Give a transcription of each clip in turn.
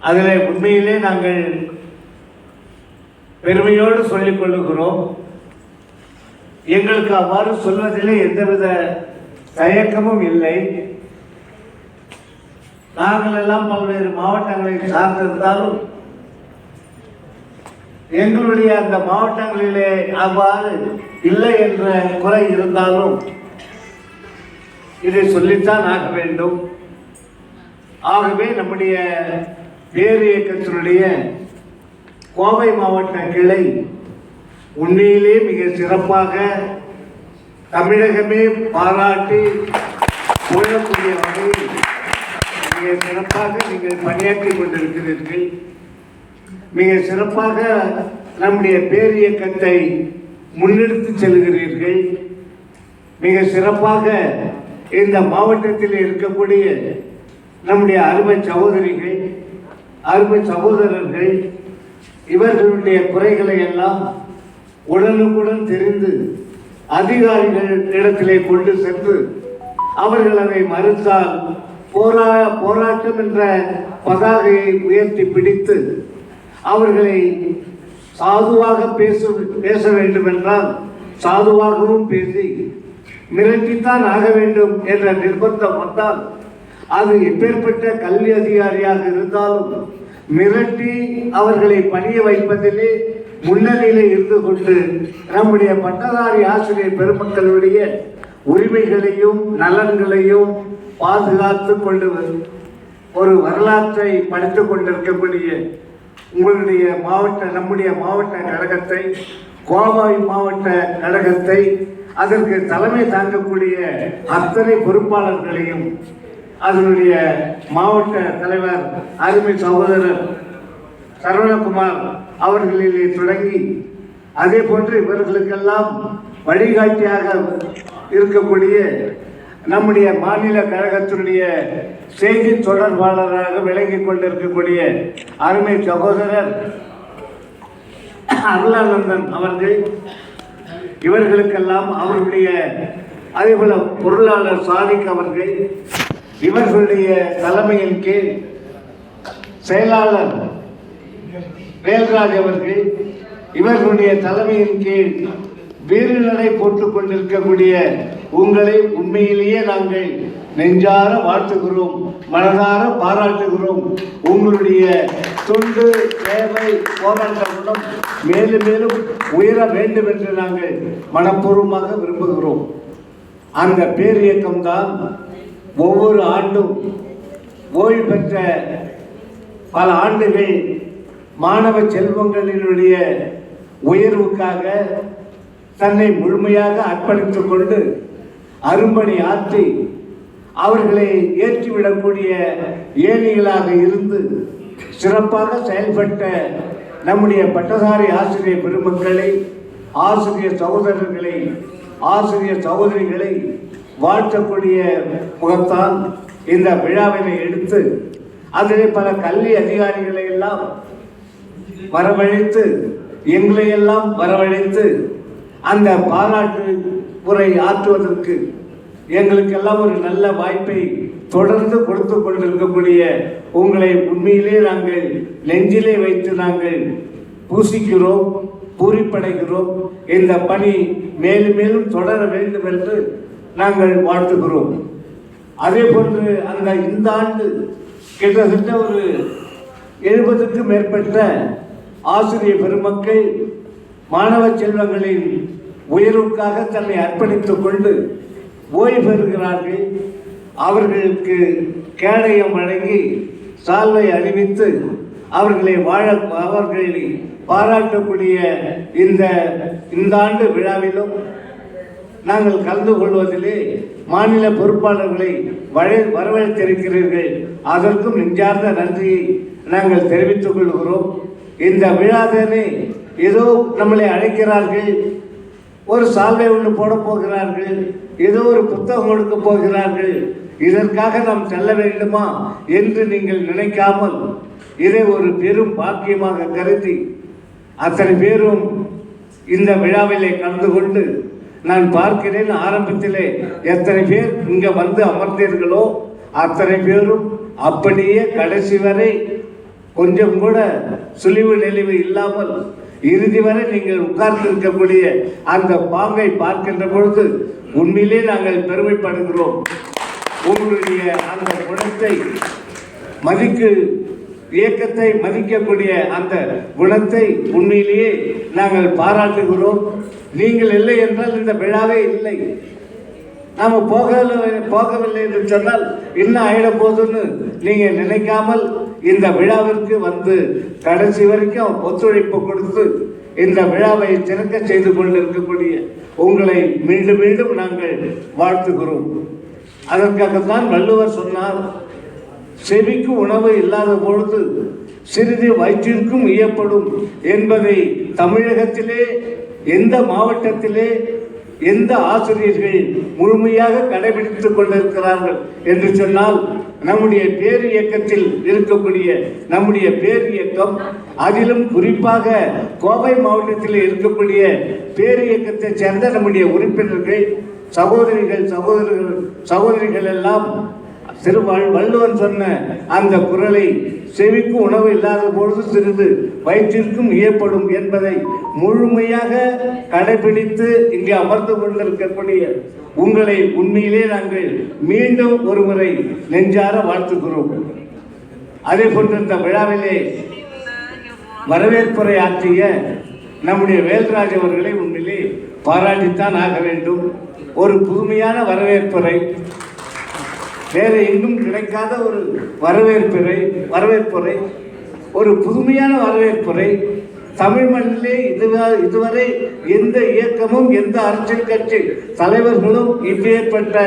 அதில் உண்மையிலே நாங்கள் பெருமையோடு சொல்லிக் கொள்ளுகிறோம். எங்களுக்கு அவ்வாறு சொல்வதிலே எந்தவித தயக்கமும் இல்லை. நாங்கள் எல்லாம் பல்வேறு மாவட்டங்களை சார்ந்திருந்தாலும் எங்களுடைய அந்த மாவட்டங்களிலே அவ்வாறு இல்லை என்ற குறை இருந்தாலும் இதை சொல்லித்தான் ஆக வேண்டும். ஆகவே நம்முடைய பேர் இயக்கத்தினுடைய கோவை மாவட்ட கிளை உண்மையிலே மிக சிறப்பாக தமிழகமே பாராட்டி புகழக்கூடிய வகையில் மிக சிறப்பாக நீங்கள் பணியாற்றி கொண்டிருக்கிறீர்கள். மிக சிறப்பாக நம்முடைய பேர் இயக்கத்தை முன்னெடுத்து செல்கிறீர்கள். மிக சிறப்பாக இந்த மாவட்டத்தில் இருக்கக்கூடிய நம்முடைய அருமை சகோதரிகள், அருமை சகோதரர்கள் இவர்களுடைய குறைகளை எல்லாம் உடனுக்குடன் தெரிந்து அதிகாரிகள் இடத்திலே கொண்டு சென்று அவர்கள் அதை மறுத்தால் போராட்டம் என்ற பதாகையை உயர்த்தி பிடித்து அவர்களை சாதுவாக பேச வேண்டும் என்றால் சாதுவாகவும் பேசி மிரட்டித்தான் ஆக வேண்டும் என்ற நிர்பந்தம் வந்தால் அது எப்பேற்பட்ட கல்வி அதிகாரியாக இருந்தாலும் மிரட்டி அவர்களை பணிய வைப்பதிலே முன்னணியிலே இருந்து கொண்டு நம்முடைய பட்டதாரி ஆசிரியர் பெருமக்களுடைய உரிமைகளையும் நலன்களையும் பாதுகாத்து கொண்டு ஒரு வரலாற்றை படித்துக் கொண்டிருக்கக்கூடிய உங்களுடைய நம்முடைய மாவட்ட கழகத்தை, கோவை மாவட்ட கழகத்தை, அதற்கு தலைமை தாங்கக்கூடிய அத்தனை பொறுப்பாளர்களையும் அதனுடைய மாவட்ட தலைவர் அருமை சகோதரர் சரவணகுமார் அவர்களிலே தொடங்கி அதே போன்று இவர்களுக்கெல்லாம் வழிகாட்டியாக இருக்கக்கூடிய நம்முடைய மாநில கழகத்தினுடைய செய்தி தொடர்பாளராக விளங்கிக் கொண்டிருக்கக்கூடிய அருமை சகோதரர் அருளானந்தன் அவர்கள், இவர்களுக்கெல்லாம் அவர்களுடைய அதேபோல பொருளாளர் சாதிக் அவர்கள், இவர்களுடைய தலைமையின் கீழ் செயலாளர் வேல்ராஜ் அவர்கள், இவர்களுடைய தலைமையின் கீழ் வீறுநடை போட்டுக் கொண்டிருக்கக்கூடிய உங்களை உண்மையிலேயே நாங்கள் நெஞ்சார வாழ்த்துகிறோம், மனதார பாராட்டுகிறோம். உங்களுடைய தொண்டு சேவை போராட்டங்களும் மேலும் மேலும் உயர வேண்டும் என்று நாங்கள் மனப்பூர்வமாக விரும்புகிறோம். அந்த பேர் இயக்கம்தான் ஒவ்வொரு ஆண்டும் ஓய்வு பெற்ற பல ஆண்டுகள் மாணவ செல்வங்களினுடைய உயர்வுக்காக தன்னை முழுமையாக அர்ப்பணித்துக் கொண்டு அரும்பணி ஆற்றி அவர்களை ஏற்றிவிடக்கூடிய ஏணிகளாக இருந்து சிறப்பாக செயல்பட்ட நம்முடைய பட்டதாரி ஆசிரியர் பெருமக்களை, ஆசிரியர் சகோதரர்களை, ஆசிரியர் சகோதரிகளை வாழ்த்தக்கூடிய முகத்தான் இந்த விழாவினை எடுத்து அதிலே பல கல்வி அதிகாரிகளை எல்லாம் வரவழைத்து எங்களையெல்லாம் வரவழைத்து அந்த பாராட்டு உரை ஆற்றுவதற்கு எங்களுக்கெல்லாம் ஒரு நல்ல வாய்ப்பை தொடர்ந்து கொடுத்து கொண்டிருக்கக்கூடிய உங்களை உண்மையிலே நாங்கள் நெஞ்சிலே வைத்து நாங்கள் பூசிக்கிறோம், பூரிப்படைகிறோம். இந்த பணி மேலும் மேலும் தொடர வேண்டும் என்று நாங்கள் வாழ்த்துகிறோம். அதே போன்று இந்த ஆண்டு கிட்டத்தட்ட ஒரு 70க்கும் மேற்பட்ட ஆசிரியர் பெருமக்கள் மாணவ செல்வங்களின் உயர்வுக்காக தன்னை அர்ப்பணித்துக் கொண்டு ஓய்வு பெறுகிறார்கள். அவர்களுக்கு கேடயம் வழங்கி சால்வை அணிவித்து அவர்களை பாராட்டக்கூடிய இந்த ஆண்டு விழாவிலும் நாங்கள் கலந்து கொள்வதிலே மாநில பொறுப்பாளர்களை வரவேற்றிருக்கிறீர்கள். அதற்கும் நெஞ்சார்ந்த நன்றியை நாங்கள் தெரிவித்துக் கொள்கிறோம். இந்த விழாதானே ஏதோ நம்மளை அழைக்கிறார்கள், ஒரு சால்வை ஒன்று போட போகிறார்கள், ஏதோ ஒரு புத்தகம் கொடுக்க போகிறார்கள், இதற்காக நாம் செல்ல வேண்டுமா என்று நீங்கள் நினைக்காமல் இதை ஒரு பெரும் பாக்கியமாக கருதி அத்தனை பேரும் இந்த விழாவிலே கலந்து கொண்டு நான் பார்க்கிறேன். ஆரம்பத்திலே எத்தனை பேர் இங்கே வந்து அமர்ந்தீர்களோ அத்தனை பேரும் அப்படியே கடைசி வரை கொஞ்சம் கூட சுழிவு நெளிவு இல்லாமல் இறுதி வரை நீங்கள் உட்கார்ந்து இருக்கக்கூடிய அந்த பாங்கை பார்க்கின்ற பொழுது உண்மையிலே நாங்கள் பெருமைப்படுகிறோம். உங்களுடைய அந்த குணத்தை இயக்கத்தை மதிக்கக்கூடிய அந்த குணத்தை உண்மையிலேயே நாங்கள் பாராட்டுகிறோம். நீங்கள் இல்லை என்றால் இந்த விழாவே இல்லை. நாம் போகவில்லை என்று சொன்னால் இன்னும் ஆயிட போதுன்னு நீங்கள் நினைக்காமல் இந்த விழாவிற்கு வந்து கடைசி வரைக்கும் ஒத்துழைப்பு கொடுத்து இந்த விழாவை சிறக்க செய்து கொண்டிருக்கக்கூடிய உங்களை மீண்டும் மீண்டும் நாங்கள் வாழ்த்துகிறோம். அதற்காகத்தான் வள்ளுவர் சொன்னார், செவிக்கு உணவு இல்லாத பொழுது சிறிது வயிற்றிற்கும் இயப்படும் என்பதை தமிழகத்திலே எந்த மாவட்டத்திலே எந்த ஆசிரியர்கள் முழுமையாக கடைபிடித்துக் கொண்டிருக்கிறார்கள் என்று சொன்னால் நம்முடைய பேர் இயக்கத்தில் இருக்கக்கூடிய நம்முடைய பேர் இயக்கம், அதிலும் குறிப்பாக கோவை மாவட்டத்தில் இருக்கக்கூடிய பேர் இயக்கத்தை சேர்ந்த நம்முடைய உறுப்பினர்கள் சகோதரிகள் எல்லாம் வள்ளுவன் சொன்ன அந்த குறளை செவிக்கு உணவு இல்லாத பொழுது சிறிது வயிற்றிற்கும் இயப்படும் என்பதை முழுமையாக கடைபிடித்து இங்கே அமர்ந்து கொண்டிருக்கக்கூடிய உங்களை உண்மையிலே நாங்கள் மீண்டும் ஒருமுறை நெஞ்சார வாழ்த்துகிறோம். அதே போன்று இந்த விழாவிலே வரவேற்புரை ஆற்றிய நம்முடைய வேல்ராஜ் அவர்களை உண்மையிலே பாராட்டித்தான் ஆக வேண்டும். ஒரு புதுமையான வரவேற்புரை, வேறு எங்கும் கிடைக்காத ஒரு வரவேற்புரை, ஒரு புதுமையான வரவேற்புரை. தமிழ் மண்ணிலே இதுவரை எந்த இயக்கமும் எந்த அரசியல் கட்சி தலைவர்களும் இப்பேற்பட்ட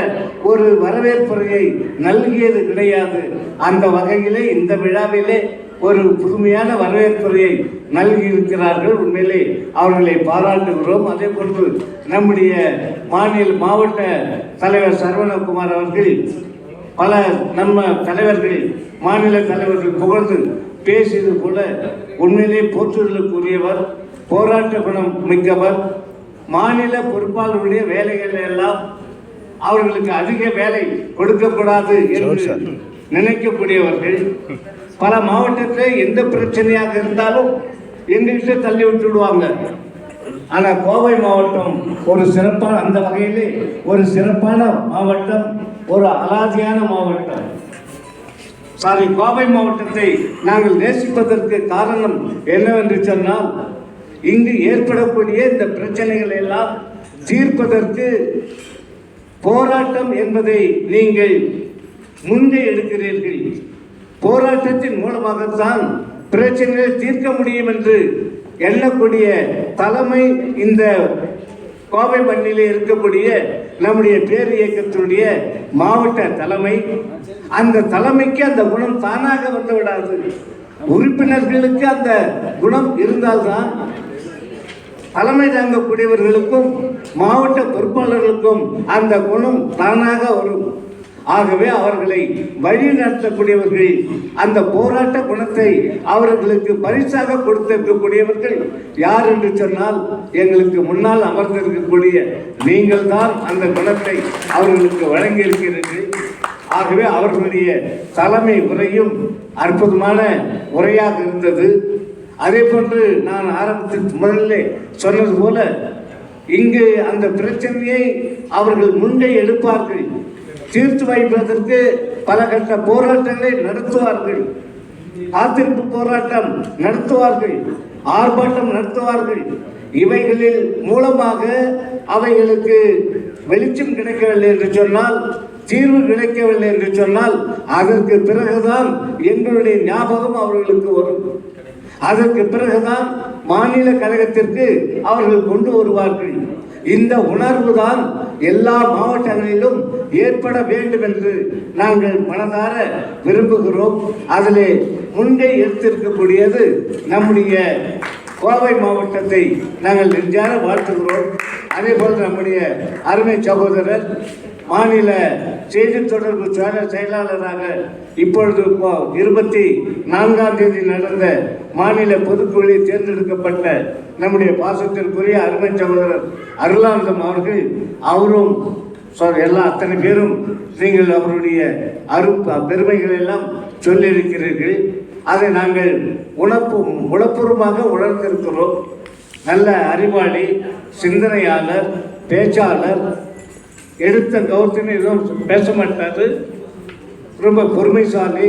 ஒரு வரவேற்புரையை நல்கியது கிடையாது. அந்த வகையிலே இந்த விழாவிலே ஒரு புதுமையான வரவேற்புரையை நல்கியிருக்கிறார்கள். உண்மையிலே அவர்களை பாராட்டுகிறோம். அதே போன்று நம்முடைய மாவட்ட தலைவர் சரவணகுமார் அவர்கள் பல நம்ம தலைவர்கள் மாநில தலைவர்கள் புகழ்ந்து பேசியது போல உண்மையிலே போற்றுதலுக்குரியவர், போராட்ட குணம் மிக்கவர். மாநில பொறுப்பாளருடைய வேலைகள் எல்லாம் அவர்களுக்கு அதிக வேலை கொடுக்கக்கூடாது என்று நினைக்கக்கூடியவர்கள். பல மாவட்டத்தில் எந்த பிரச்சனையாக இருந்தாலும் எங்ககிட்ட தள்ளி விட்டுடுவாங்க. ஆனால் கோவை மாவட்டம் ஒரு சிறப்பான, அந்த வகையிலே ஒரு சிறப்பான மாவட்டம், ஒரு அலாதியான மாவட்டம். கோவை மாவட்டத்தை நாங்கள் நேசிப்பதற்கு காரணம் என்னவென்று சொன்னால், இங்கு ஏற்படக்கூடிய இந்த பிரச்சனைகளை எல்லாம் தீர்ப்பதற்கு போராட்டம் என்பதை நீங்கள் முன்னே எடுக்கிறீர்கள். போராட்டத்தின் மூலமாகத்தான் பிரச்சனைகளை தீர்க்க முடியும் என்று எண்ணக்கூடிய தலைமை இந்த கோவை மண்ணிலே இருக்கக்கூடிய நம்முடைய பேர் இயக்கத்தினுடைய மாவட்ட தலைமை. அந்த தலைமைக்கு அந்த குணம் தானாக வந்து விடாது. உறுப்பினர்களுக்கு அந்த குணம் இருந்தால்தான் தலைமை தாங்கக்கூடியவர்களுக்கும் மாவட்ட பொறுப்பாளர்களுக்கும் அந்த குணம் தானாக வரும். ஆகவே அவர்களை வழி நடத்தக்கூடியவர்கள், அந்த போராட்ட குணத்தை அவர்களுக்கு பரிசாக கொடுத்திருக்கக்கூடியவர்கள் யார் என்று சொன்னால், எங்களுக்கு முன்னால் அமர்ந்திருக்கக்கூடிய நீங்கள் தான் அந்த குணத்தை அவர்களுக்கு வழங்கியிருக்கிறீர்கள். ஆகவே அவர்களுடைய தலைமை உரையும் அற்புதமான உரையாக இருந்தது. அதே போன்று நான் ஆரம்பத்தில் முதல்ல சொன்னது போல, இங்கு அந்த பிரச்சனையை அவர்கள் முன்னே எடுப்பார்கள். தீர்த்து வைப்பதற்கு பல கட்ட போராட்டங்களை நடத்துவார்கள். காத்திருப்பு போராட்டம் நடத்துவார்கள், ஆர்ப்பாட்டம் நடத்துவார்கள். இவைகளில் மூலமாக அவைகளுக்கு வெளிச்சம் கிடைக்கவில்லை என்று சொன்னால், தீர்வு கிடைக்கவில்லை என்று சொன்னால், அதற்கு பிறகுதான் எங்களுடைய ஞாபகம் அவர்களுக்கு வரும். அதற்கு பிறகுதான் மாநில கழகத்திற்கு அவர்கள் கொண்டு வருவார்கள். இந்த உணர்வு தான் எல்லா மாவட்டங்களிலும் ஏற்பட வேண்டும் என்று நாங்கள் மனதார விரும்புகிறோம். அதிலே முன்னே எடுத்திருக்கக்கூடியது நம்முடைய கோவை மாவட்டத்தை நாங்கள் நெஞ்சார வாழ்த்துகிறோம். அதே போல் நம்முடைய அருமை சகோதரர் மாநில செய்தி தொடர்பு செயலாளராக இப்பொழுது 24ஆம் தேதி நடந்த மாநில பொதுக்குழுவில் தேர்ந்தெடுக்கப்பட்ட நம்முடைய பாசத்திற்குரிய அருமை சகோதரர் அருளானந்தம் அவர்கள், அவரும் அத்தனை பேரும் நீங்கள் அவருடைய பெருமைகள் எல்லாம் சொல்லியிருக்கிறீர்கள். அதை நாங்கள் உணப்பூர்வமாக உணர்ந்திருக்கிறோம். நல்ல அறிவாளி, சிந்தனையாளர், பேச்சாளர், எடுத்த கௌரவத்தின் எதுவும் பேச மாட்டார், ரொம்ப பொறுமைசாலி.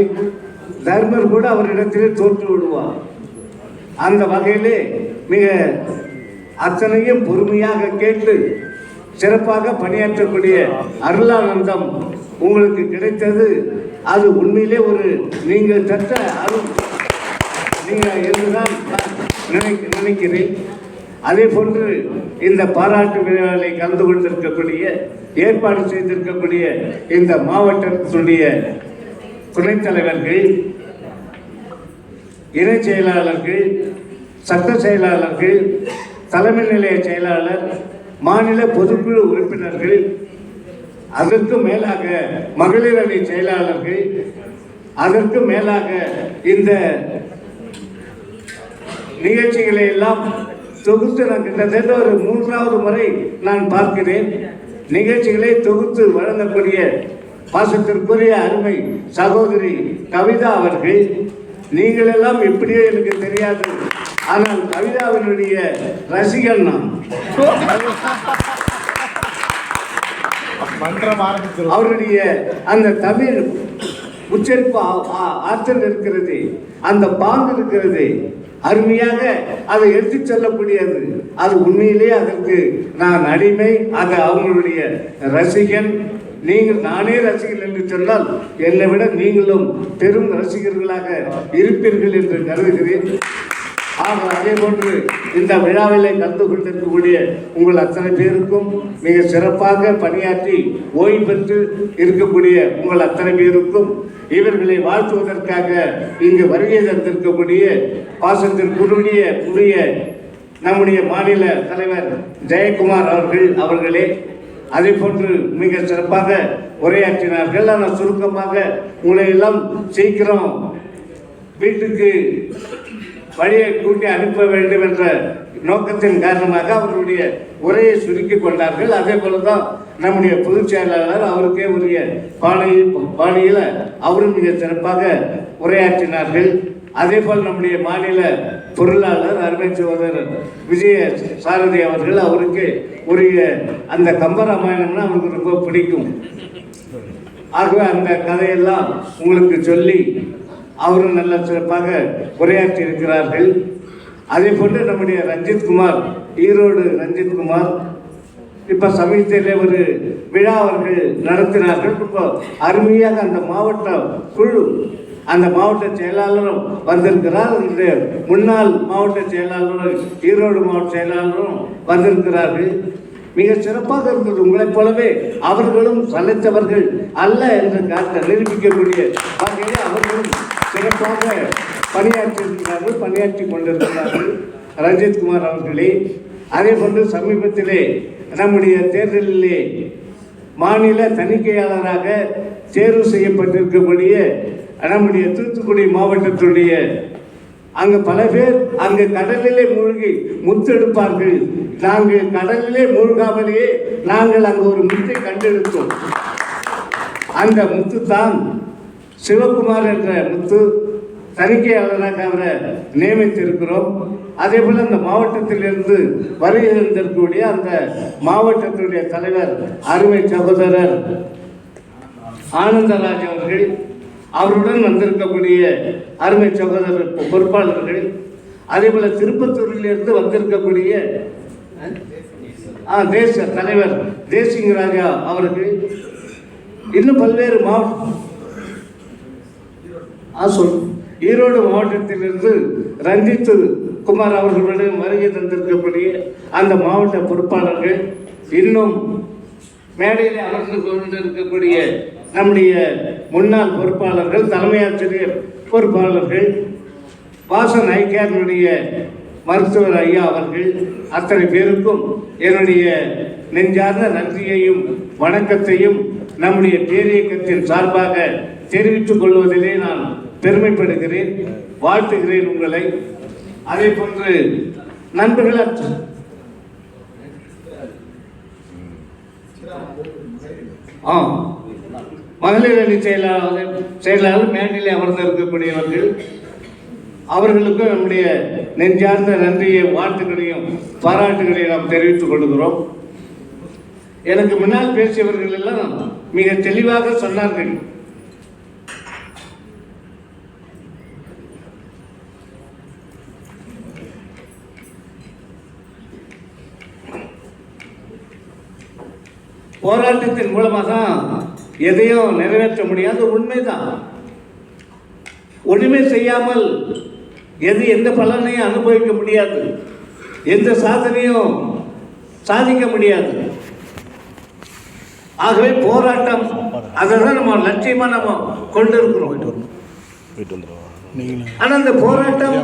தர்மர் கூட அவரிடத்திலே தோற்று விடுவார். அந்த வகையிலே மிக அத்தனையும் பொறுமையாக கேட்டு சிறப்பாக பணியாற்றக்கூடிய அருளானந்தம் உங்களுக்கு கிடைத்தது. அது உண்மையிலே ஒரு நீங்கள் தட்ட அருள் நீங்கள் என்றுதான் நினைக்கிறேன். அதே போன்று இந்த பாராட்டு விழாவில் கலந்து கொண்டிருக்கக்கூடிய ஏற்பாடு செய்திருக்கக்கூடிய இந்த மாவட்டத்தினுடைய துணைத் தலைவர்கள், இணை செயலாளர்கள், சட்ட செயலாளர்கள், தலைமை நிலைய செயலாளர், மாநில பொதுக்குழு உறுப்பினர்கள், அதற்கு மேலாக மகளிர் அணி செயலாளர்கள், அதற்கு மேலாக இந்த நிகழ்ச்சிகளை எல்லாம் தொகுத்து நான் கிட்டத்தட்ட ஒரு 3வது முறை நான் பார்க்கிறேன். நிகழ்ச்சிகளை தொகுத்து வழங்கக்கூடிய பாசத்திற்குரிய அருமை சகோதரி கவிதா அவர்கள், நீங்கள் எல்லாம் எப்படியோ எனக்கு தெரியாது, ஆனால் கவிதாவினுடைய ரசிகன் நான். அவருடைய அந்த தமிழ் உச்சரிப்பு ஆற்றல் இருக்கிறது, அந்த பாங்கு இருக்கிறது, அருமையாக அதை எடுத்து செல்லக்கூடியது. அது உண்மையிலே அதற்கு நான் அடிமை, அது அவங்களுடைய ரசிகன். நீங்கள் நானே ரசிகர்கள் என்று சொன்னால் என்னை விட நீங்களும் பெரும் ரசிகர்களாக இருப்பீர்கள் என்று கருதுகிறேன். ஆக அதே போன்று இந்த விழாவில் கலந்து கொண்டிருக்கக்கூடிய உங்கள் அத்தனை பேருக்கும் மிக சிறப்பாக பணியாற்றி ஓய்வு பெற்று இருக்கக்கூடிய உங்கள் அத்தனை பேருக்கும் இவர்களை வாழ்த்துவதற்காக இங்கு வருகை தந்திருக்கக்கூடிய பாசத்திற்குரிய நம்முடைய மாநில தலைவர் ஜெயக்குமார் அவர்களே அதே போன்று மிக சிறப்பாக உரையாற்றினார்கள். ஆனால் சுருக்கமாக உங்களை எல்லாம் சீக்கிரம் வீட்டுக்கு வழியை கூட்டி அனுப்ப வேண்டும் என்ற நோக்கத்தின் காரணமாக அவர்களுடைய உரையை சுருக்கி கொண்டார்கள். அதே போலதான் நம்முடைய பொதுச் செயலாளர் அவருக்கே உரிய பாணியில் அவரும் மிக சிறப்பாக உரையாற்றினார்கள். அதே போல் நம்முடைய மாநில பொருளாளர் அருமை சகோதரர் விஜய சாரதி அவர்கள், அவருக்கு உரிய அந்த கம்பராமாயணம்னா அவருக்கு ரொம்ப பிடிக்கும். ஆகவே அந்த கதையெல்லாம் உங்களுக்கு சொல்லி அவரும் நல்ல சிறப்பாக உரையாற்றி இருக்கிறார்கள். அதே போன்று நம்முடைய ரஞ்சித்குமார், ஈரோடு ரஞ்சித்குமார் இப்போ சமீபத்திலே ஒரு விழா அவர்கள் நடத்தினார்கள். இப்போ அருமையாக அந்த மாவட்ட குழு, அந்த மாவட்ட செயலாளரும் வந்திருக்கிறார், முன்னாள் மாவட்ட செயலாளரும் ஈரோடு மாவட்ட செயலாளரும் வந்திருக்கிறார்கள். மிக சிறப்பாக இருந்தது. உங்களைப் போலவே அவர்களும் சலைத்தவர்கள் அல்ல என்று நிரூபிக்கக்கூடிய வகையில் அவர்களும் சிறப்பாக பணியாற்றியிருக்கிறார்கள், பணியாற்றி கொண்டிருக்கிறார்கள் ரஞ்சித்குமார் அவர்களே. அதே போன்று சமீபத்திலே நம்முடைய தேர்தலிலே மாநில தணிக்கையாளராக தேர்வு செய்யப்பட்டிருக்கக்கூடிய நம்முடைய தூத்துக்குடி மாவட்டத்துடைய அங்கு பல பேர் அங்கு கடலிலே மூழ்கி முத்தெடுப்பார்கள். நாங்கள் கடலிலே மூழ்காமலேயே நாங்கள் அங்கு ஒரு முத்தை கண்டெடுத்தோம். அந்த முத்து தான் சிவகுமார் என்ற முத்து. தணிக்கையாளராக அவரை நியமித்திருக்கிறோம். அதே போல அந்த மாவட்டத்திலிருந்து வருகை இருந்திருக்கக்கூடிய அந்த மாவட்டத்தினுடைய தலைவர் அருமை சகோதரர் ஆனந்தராஜ் அவர்கள், அவருடன் வந்திருக்கக்கூடிய அருமை சகோதரர் பொறுப்பாளர்கள், அதே போல திருப்பத்தூரிலிருந்து வந்திருக்கக்கூடிய தேச தலைவர் தேசிங் ராஜா அவர்கள், இன்னும் பல்வேறு ஈரோடு மாவட்டத்திலிருந்து ரஞ்சித் குமார் அவர்களுடன் வருகை தந்திருக்கக்கூடிய அந்த மாவட்ட பொறுப்பாளர்கள், இன்னும் மேடையில் அமர்ந்து கொண்டிருக்கக்கூடிய நம்முடைய முன்னாள் பொறுப்பாளர்கள், தலைமை ஆசிரியர் பொறுப்பாளர்கள், வாசன் ஐக்கியாருடைய மருத்துவர் ஐயா அவர்கள், அத்தனை பேருக்கும் என்னுடைய நெஞ்சார்ந்த நன்றியையும் வணக்கத்தையும் நம்முடைய பேரியக்கத்தின் சார்பாக தெரிவித்துக் கொள்வதிலே நான் பெருமைப்படுகிறேன், வாழ்த்துகிறேன் உங்களை. அதே போன்று நண்பர்கள் மகளிர் அணி செயலாளர் மேடையில் அமர்ந்து இருக்கக்கூடியவர்கள், அவர்களுக்கும் நம்முடைய நெஞ்சார்ந்த நன்றியை, வாழ்த்துக்களையும் பாராட்டுகளையும் நாம் தெரிவித்துக் கொள்கிறோம். எனக்கு முன்னால் பேசியவர்கள் எல்லாம் மிக தெளிவாக சொன்னார்கள். போராட்டத்தின் மூலமாக தான் எதையும் நிறைவேற்ற முடியாது, உண்மைதான். ஒன்றுமே செய்யாமல் எந்த பலனையும் அனுபவிக்க முடியாது, எந்த சாதனையும் சாதிக்க முடியாது. ஆகவே போராட்டம் அதை தான் நம்ம லட்சியமாக நம்ம கொண்டு இருக்கிறோம். ஆனால் அந்த போராட்டம்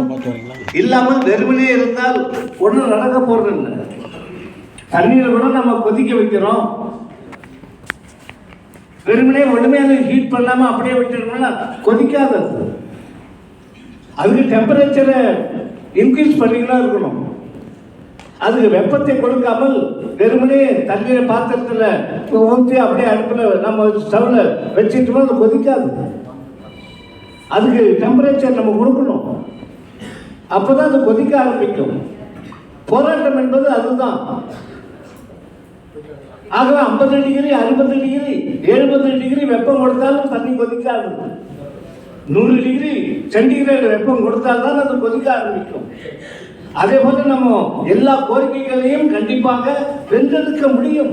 இல்லாமல் வெறுமனே இருந்தால் ஒன்றும் நடக்க போறதில்லை. தண்ணீரை கூட நம்ம கொதிக்க வைக்கிறோம், வெறுமனே ஒன்றுமே அதை ஹீட் பண்ணாமல் அப்படியே விட்டுருந்தோம்னா கொதிக்காதது. அதுக்கு டெம்பரேச்சரை இன்க்ரீஸ் பண்ணிக்கலாம் இருக்கணும். அதுக்கு வெப்பத்தை கொடுக்காமல் வெறுமனே தண்ணீரை பாத்திரத்தில் ஊற்றி அப்படியே அடுப்பில் நம்ம ஸ்டவ்வில் வச்சுட்டோம்னா அது கொதிக்காது. அதுக்கு டெம்பரேச்சர் நம்ம கொடுக்கணும், அப்போதான் அது கொதிக்க ஆரம்பிக்கும். போராட்டம் என்பது அதுதான். ஆகவே 50 டிகிரி 60 டிகிரி 70 டிகிரி வெப்பம் கொடுத்தாலும் தண்ணி கொதிக்காது. 100 டிகிரி சென்டிகிரேட் வெப்பம் கொடுத்தால்தான் அது கொதிக்க ஆரம்பிக்கும். அதே போல நம்ம எல்லா கோரிக்கைகளையும் கண்டிப்பாக வென்றெடுக்க முடியும்.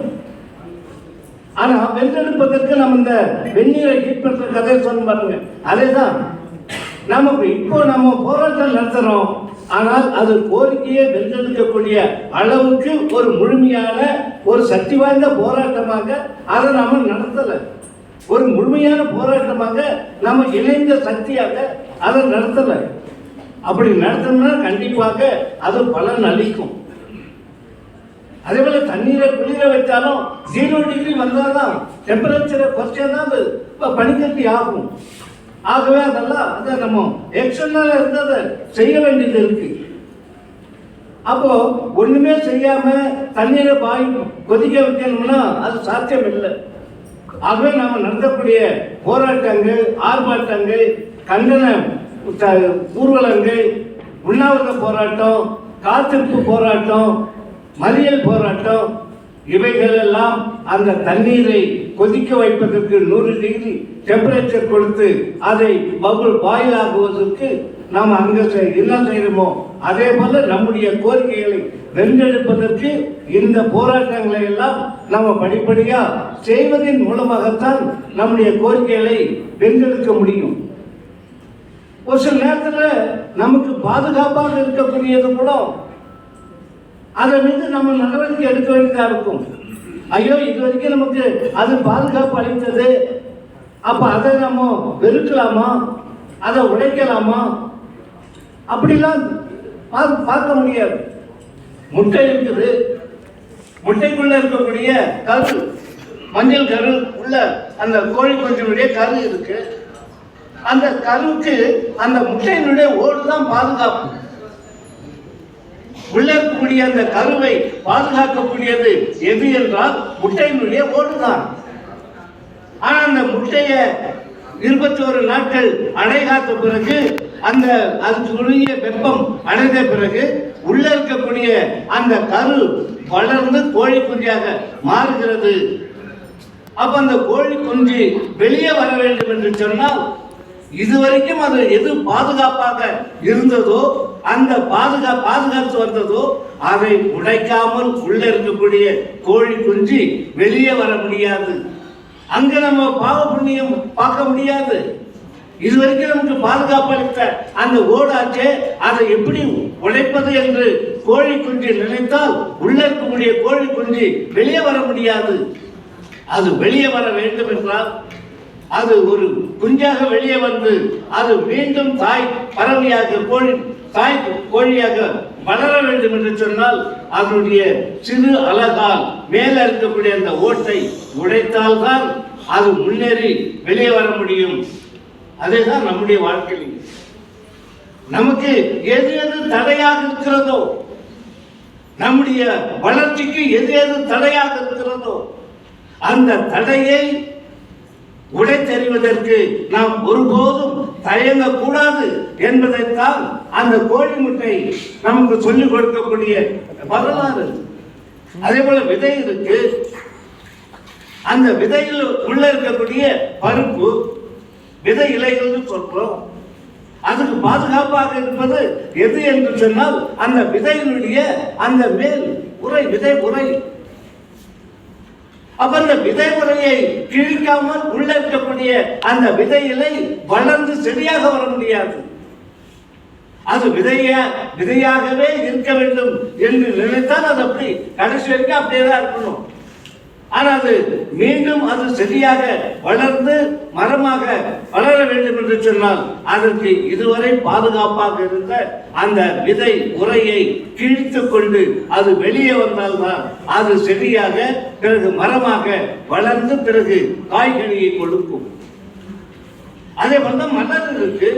ஆனா வென்றெடுப்பதற்கு நம்ம இந்த வெந்நீரை ஹீட் பண்ற கதையை சொன்ன பாருங்க, அதேதான் நமக்கு இப்போ நம்ம போராட்டம் நடத்துறோம். ஆனால் அது கோரிக்கையை வென்றெடுக்கக்கூடிய அளவுக்கு ஒரு முழுமையான ஒரு சக்தி வாய்ந்த போராட்டமாக அதை நாம நடத்தலை. ஒரு முழுமையான போராட்டமாக நம்ம இணைந்த சக்தியாக அதை நடத்தலை. அப்படி நடத்தணும்னா கண்டிப்பாக அது பலன் அளிக்கும். அதே போல தண்ணீரை குளிர வைத்தாலும் 0 டிகிரி வந்தால்தான் டெம்பரேச்சரை குறைச்சாதான் அது பனிக்கட்டி ஆகும். ஆகவே அதெல்லாம் அதை நம்ம எக்ஸ்டர்னலா இருந்ததை செய்ய வேண்டியது இருக்கு. அப்போ ஒண்ணுமே செய்யாம தண்ணீரை கொதிக்க வைக்கணும்னா அது சாத்தியம் இல்லை. ஆகவே நாம நடத்தக்கூடிய போராட்டங்கள், ஆர்ப்பாட்டங்கள், கண்டன ஊர்வலங்கள், உண்ணாவிரத போராட்டம், காத்திருப்பு போராட்டம், மறியல் போராட்டம், இவைகள் எல்லாம் அந்த தண்ணீரை கொதிக்க வைப்பதற்கு 100 டிகிரி டெம்பரேச்சர் கொடுத்து அதை பபுள் பாயில் ஆகுவதற்கு நாம் அங்க என்ன செய்யணுமோ அதே போல நம்முடைய கோரிக்கைகளை வென்றெடுப்பதற்கு இந்த போராட்டங்களை எல்லாம் நம்ம படிப்படியா செய்வதன் மூலமாகத்தான் நம்முடைய கோரிக்கைகளை வென்றெடுக்க முடியும். ஒரு சில நேரத்தில் நமக்கு பாதுகாப்பாக இருக்கக்கூடியது கூட அதை மீது நம்ம நடவடிக்கை எடுக்க வேண்டியதா இருக்கும். ஐயோ இது வரைக்கும் நமக்கு அது பாதுகாப்பு அளித்தது, அப்ப அதை நம்ம வெறுக்கலாமா, அதை உடைக்கலாமா, அப்படிலாம் பார்க்க முடியாது. முட்டை இருக்குது, முட்டைக்குள்ள இருக்கக்கூடிய கரு, மஞ்சள் கரு உள்ள அந்த கோழி குஞ்சினுடைய கரு இருக்கு. அந்த கருவுக்கு அந்த முட்டையினுடைய ஓடுதான் பாதுகாப்பு. உள்ள இருக்கக்கூடிய அந்த கருவை பாதுகாக்கக்கூடியது எது என்றால் முட்டையினுடைய ஓடுதான். ஆனா அந்த முட்டைய 21 நாட்கள் அடைகாத்த பிறகு அந்த அதுக்குரிய வெப்பம் அடைந்த பிறகு உள்ள இருக்கக்கூடிய அந்த கரு வளர்ந்து கோழி குஞ்சாக மாறுகிறது. அப்ப அந்த கோழி குஞ்சு வெளியே வர வேண்டும் என்று சொன்னால் இதுவரைக்கும் அது எது பாதுகாப்பாக இருந்ததோ அந்த பாதுகாத்து வந்ததோ அதை உடைக்காமல் உள்ள இருக்கக்கூடிய கோழி குஞ்சு வெளியே வர முடியாது. அங்க நம்ம பாவ புண்ணியம் பார்க்க முடியாது. இதுவரைக்கும் நமக்கு பாதுகாப்பு அளித்த அந்த ஓடாச்சே அதை எப்படி உடைப்பது என்று கோழி குஞ்சு நினைத்தால் உள்ள இருக்கக்கூடிய கோழி குஞ்சு வெளியே வர முடியாது. அது வெளியே வர வேண்டும் என்றால் அது ஒரு குஞ்சாக வெளியே வந்து அது மீண்டும் தாய் பறவையாக தாய் கோழியாக வளர வேண்டும் என்று சொன்னால் அதனுடைய சிறு அலகால் மேல இருக்கக்கூடிய அந்த ஓட்டை உடைத்தால்தான் அது முன்னேறி வெளியே வர முடியும். அதேதான் நம்முடைய வாழ்க்கையில் நமக்கு எது எது தடையாக இருக்கிறதோ, நம்முடைய வளர்ச்சிக்கு எது எது தடையாக இருக்கிறதோ அந்த தடையை உடைத்தெறிவதற்கு நாம் ஒருபோதும் தயங்கக்கூடாது என்பதைத்தான் அந்த கோழி முட்டை நமக்கு சொல்லிக் கொடுக்கக்கூடிய வரலாறு. அதே போல விதை இருக்கு. அந்த விதையில் உள்ள இருக்கக்கூடிய பருப்பு விதை இலைகள் சொல்றோம். அதுக்கு பாதுகாப்பாக இருப்பது எது என்று சொன்னால் அந்த விதையினுடைய அந்த மேல் உரை, விதை உரை. அப்ப அந்த விதை உரையை கிழிக்காமல் உள்ள இருக்கக்கூடிய அந்த விதை இலை வளர்ந்து செடியாக வர முடியாது. அது விதையாகவே இருக்க வேண்டும் என்று நினைத்தால் அது அப்படி கடைசி வரைக்கும் அப்படியே தான் இருக்கணும். ஆனால் அது மீண்டும் அது செடியாக வளர்ந்து மரமாக வளர வேண்டும் என்று சொன்னால் அதற்கு இதுவரை பாதுகாப்பாக இருந்த அந்த விதை உரையை கிழித்து கொண்டு அது வெளியே வந்தால்தான் அது செடியாக பிறகு மரமாக வளர்ந்து பிறகு காய்கனியை கொடுக்கும். அதே போல மலர் இருக்கு,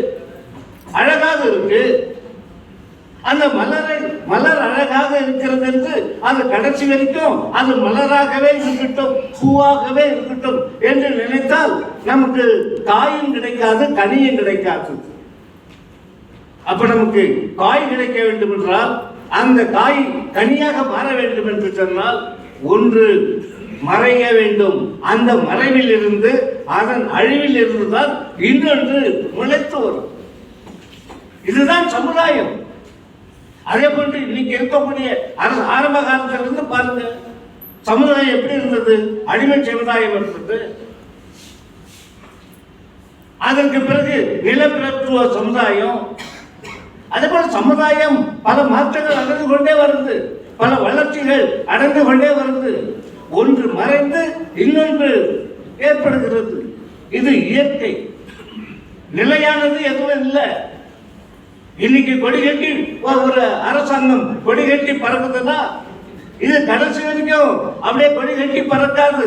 அழகாக இருக்கு. அந்த மலர் அழகாக இருக்கிறது என்று அது கடைசி வரைக்கும் அது மலராகவே இருக்கட்டும், பூவாகவே இருக்கட்டும் என்று நினைத்தால் நமக்கு காயும் கிடைக்காது, கனியும் கிடைக்காது. அப்ப நமக்கு காய் கிடைக்க வேண்டும் என்றால், அந்த காய் கனியாக மாற வேண்டும் என்று சொன்னால் ஒன்று மறைய வேண்டும். அந்த மறைவில் இருந்து அதன் அழிவில் இருந்துதான் இன்னொன்று முளைத்து வரும். இதுதான் சமுதாயம். அதே போன்று இன்னைக்கு இருக்கக்கூடிய ஆரம்ப காலத்திலிருந்து பாருங்க, சமுதாயம் எப்படி இருந்தது? அடிமை சமுதாயம் இருந்தது. அதற்கு பிறகு நிலப்பிரத்துவ சமுதாயம். அதே போல சமுதாயம் பல மாற்றங்கள் அடைந்து கொண்டே வருது, பல வளர்ச்சிகள் அடைந்து கொண்டே வருது. ஒன்று மறைந்து இன்னொன்று ஏற்படுகிறது. இது இயற்கை, நிலையானது எதுவும் இல்லை. இன்னைக்கு கொடி கட்டி ஒரு அரசாங்கம் கொடி கட்டி பறக்குதுன்னா இது கடைசி வரைக்கும் அப்படியே கொடி கட்டி பறக்காது.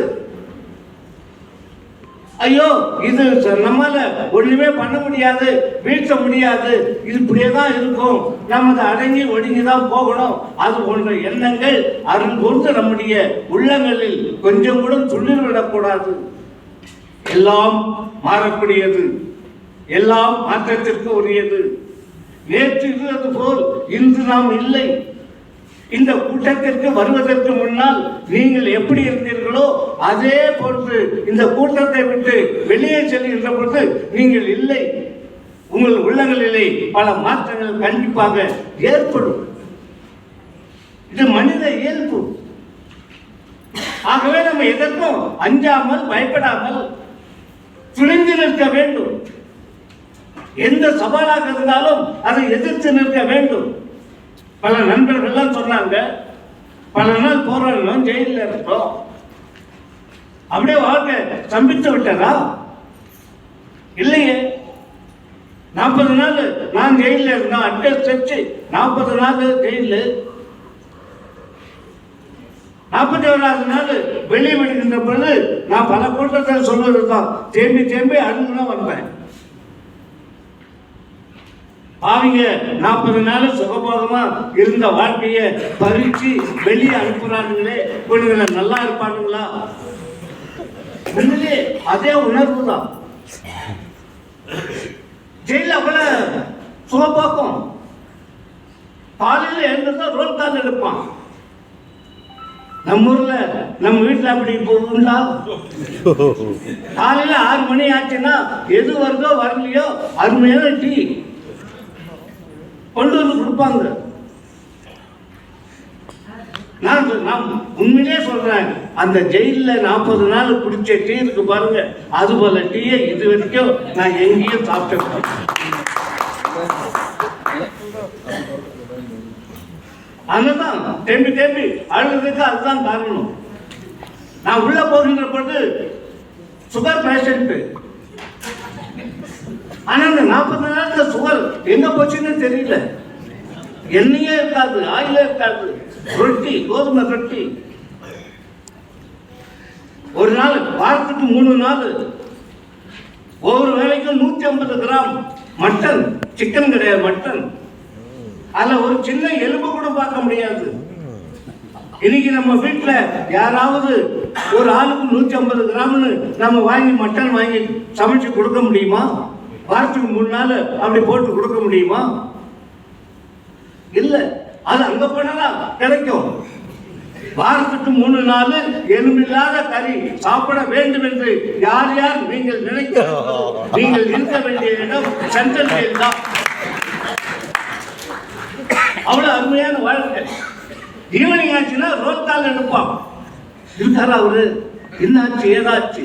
ஐயோ இது நம்மால ஒண்ணுமே பண்ண முடியாது, வீழ்த்த முடியாது, இது இப்படியே தான் இருக்கும், நம்ம அதை அடங்கி ஒடுங்கிதான் போகணும், அது போன்ற எண்ணங்கள் அருள் கொண்டு நம்முடைய உள்ளங்களில் கொஞ்சம் கூட துளிர்விடக்கூடாது. எல்லாம் மாறக்கூடியது, எல்லாம் மாற்றத்திற்கு உரியது. நேற்று இருந்தது போல் இன்று நாம் இல்லை. இந்த கூட்டத்திற்கு வருவதற்கு முன்னால் நீங்கள் எப்படி இருந்தீர்களோ அதே போன்று இந்த கூட்டத்தை விட்டு வெளியே செல்கின்ற பொழுது நீங்கள் இல்லை. உங்கள் உள்ளங்களிலே பல மாற்றங்கள் கண்டிப்பாக ஏற்படும். இது மனித இயல்பு. ஆகவே நம்ம எதற்கும் அஞ்சாமல் பயப்படாமல் துணிந்து நிற்க வேண்டும். எந்த சவாலாக இருந்தாலும் அதை எதிர்த்து நிற்க வேண்டும். பல நண்பர்கள்லாம் சொன்னாங்க, பல நாள் போராடணும், ஜெயிலில் இருக்கோம், அப்படியே வாழ்க்கை ஸ்தம்பித்து விட்டதா? இல்லையே. 40 நாள் நான் ஜெயிலில் இருந்தோம், அட்ஜஸ்ட் வச்சு 40 நாள் ஜெயிலு. 41வது நாள் வெளியே விடுகின்ற பொழுது நான் பல கூட்டத்தில் சொல்வதுதான், தேம்பி தேம்பி அழுதுதான் வந்தேன். அவங்க 40 நாள் சுகபோகமா இருந்த வாழ்க்கையை பறிச்சு வெளியே அனுப்புறானுங்களே, இவனுங்களை நல்லா இருப்பானுங்களா? உண்மையிலே அதே உணர்வு தான். ஜெயில அவ்வளவு சுகபோக்கம். காலையில் எழுந்தா ரோல் கால் எடுப்பான். நம்ம ஊர்ல நம்ம வீட்டுல அப்படி போகுங்களா? காலையில 6 மணி ஆச்சுன்னா எது வருதோ வரலையோ அருமையான டீ கொண்டு வந்து கொடுப்பாங்க. நான் உண்மையிலே சொல்றேன், அந்த ஜெயில 40 நாள் குடிச்ச டீ இருக்கு பாருங்க, அது போல டீயை இது வரைக்கும் நான் எங்கேயும் சாப்பிட்டேன். அதுதான் தேம்பி தேம்பி அழுகிறதுக்கு அதுதான் காரணம். நான் உள்ள போகின்ற பொழுது சுகர் பேஷண்ட், ஆனா இந்த 40 நாளுக்கு சுகர் எங்க போச்சுன்னு தெரியல. எண்ணெயே இருக்காது, ஆயிலே இருக்காது, ரொட்டி, கோதுமை ரொட்டி. ஒரு நாள் வாரத்துக்கு 3 நாள் ஒவ்வொரு வேலைக்கும் 150 கிராம் மட்டன், சிக்கன் கிடையாது மட்டன். அதுல ஒரு சின்ன எலும்பு கூட பார்க்க முடியாது. இன்னைக்கு நம்ம வீட்டில் யாராவது ஒரு ஆளுக்கு 150 கிராம்னு நம்ம வாங்கி மட்டன் வாங்கி சமைச்சு கொடுக்க முடியுமா? வாரத்துக்கு 3 நாள் அப்படி போட்டு கொடுக்க முடியுமா? இல்லை. அது அங்க போனாதான் கிடைக்கும். வாரத்துக்கு 3 நாள் எலும்பில்லாத கறி சாப்பிட வேண்டும் என்று யார் யார் நீங்கள் நினைக்கிறீர்களோ நீங்கள் இருக்க வேண்டிய இடம் சென்ட்ரல் ஜெயில் தான். அவ்வளவு அருமையான வாழ்க்கை. ஈவினிங் ஆச்சுன்னா ரோல் கால் எடுப்பான். இருக்காரா அவரு? என்னாச்சு ஏதாச்சு?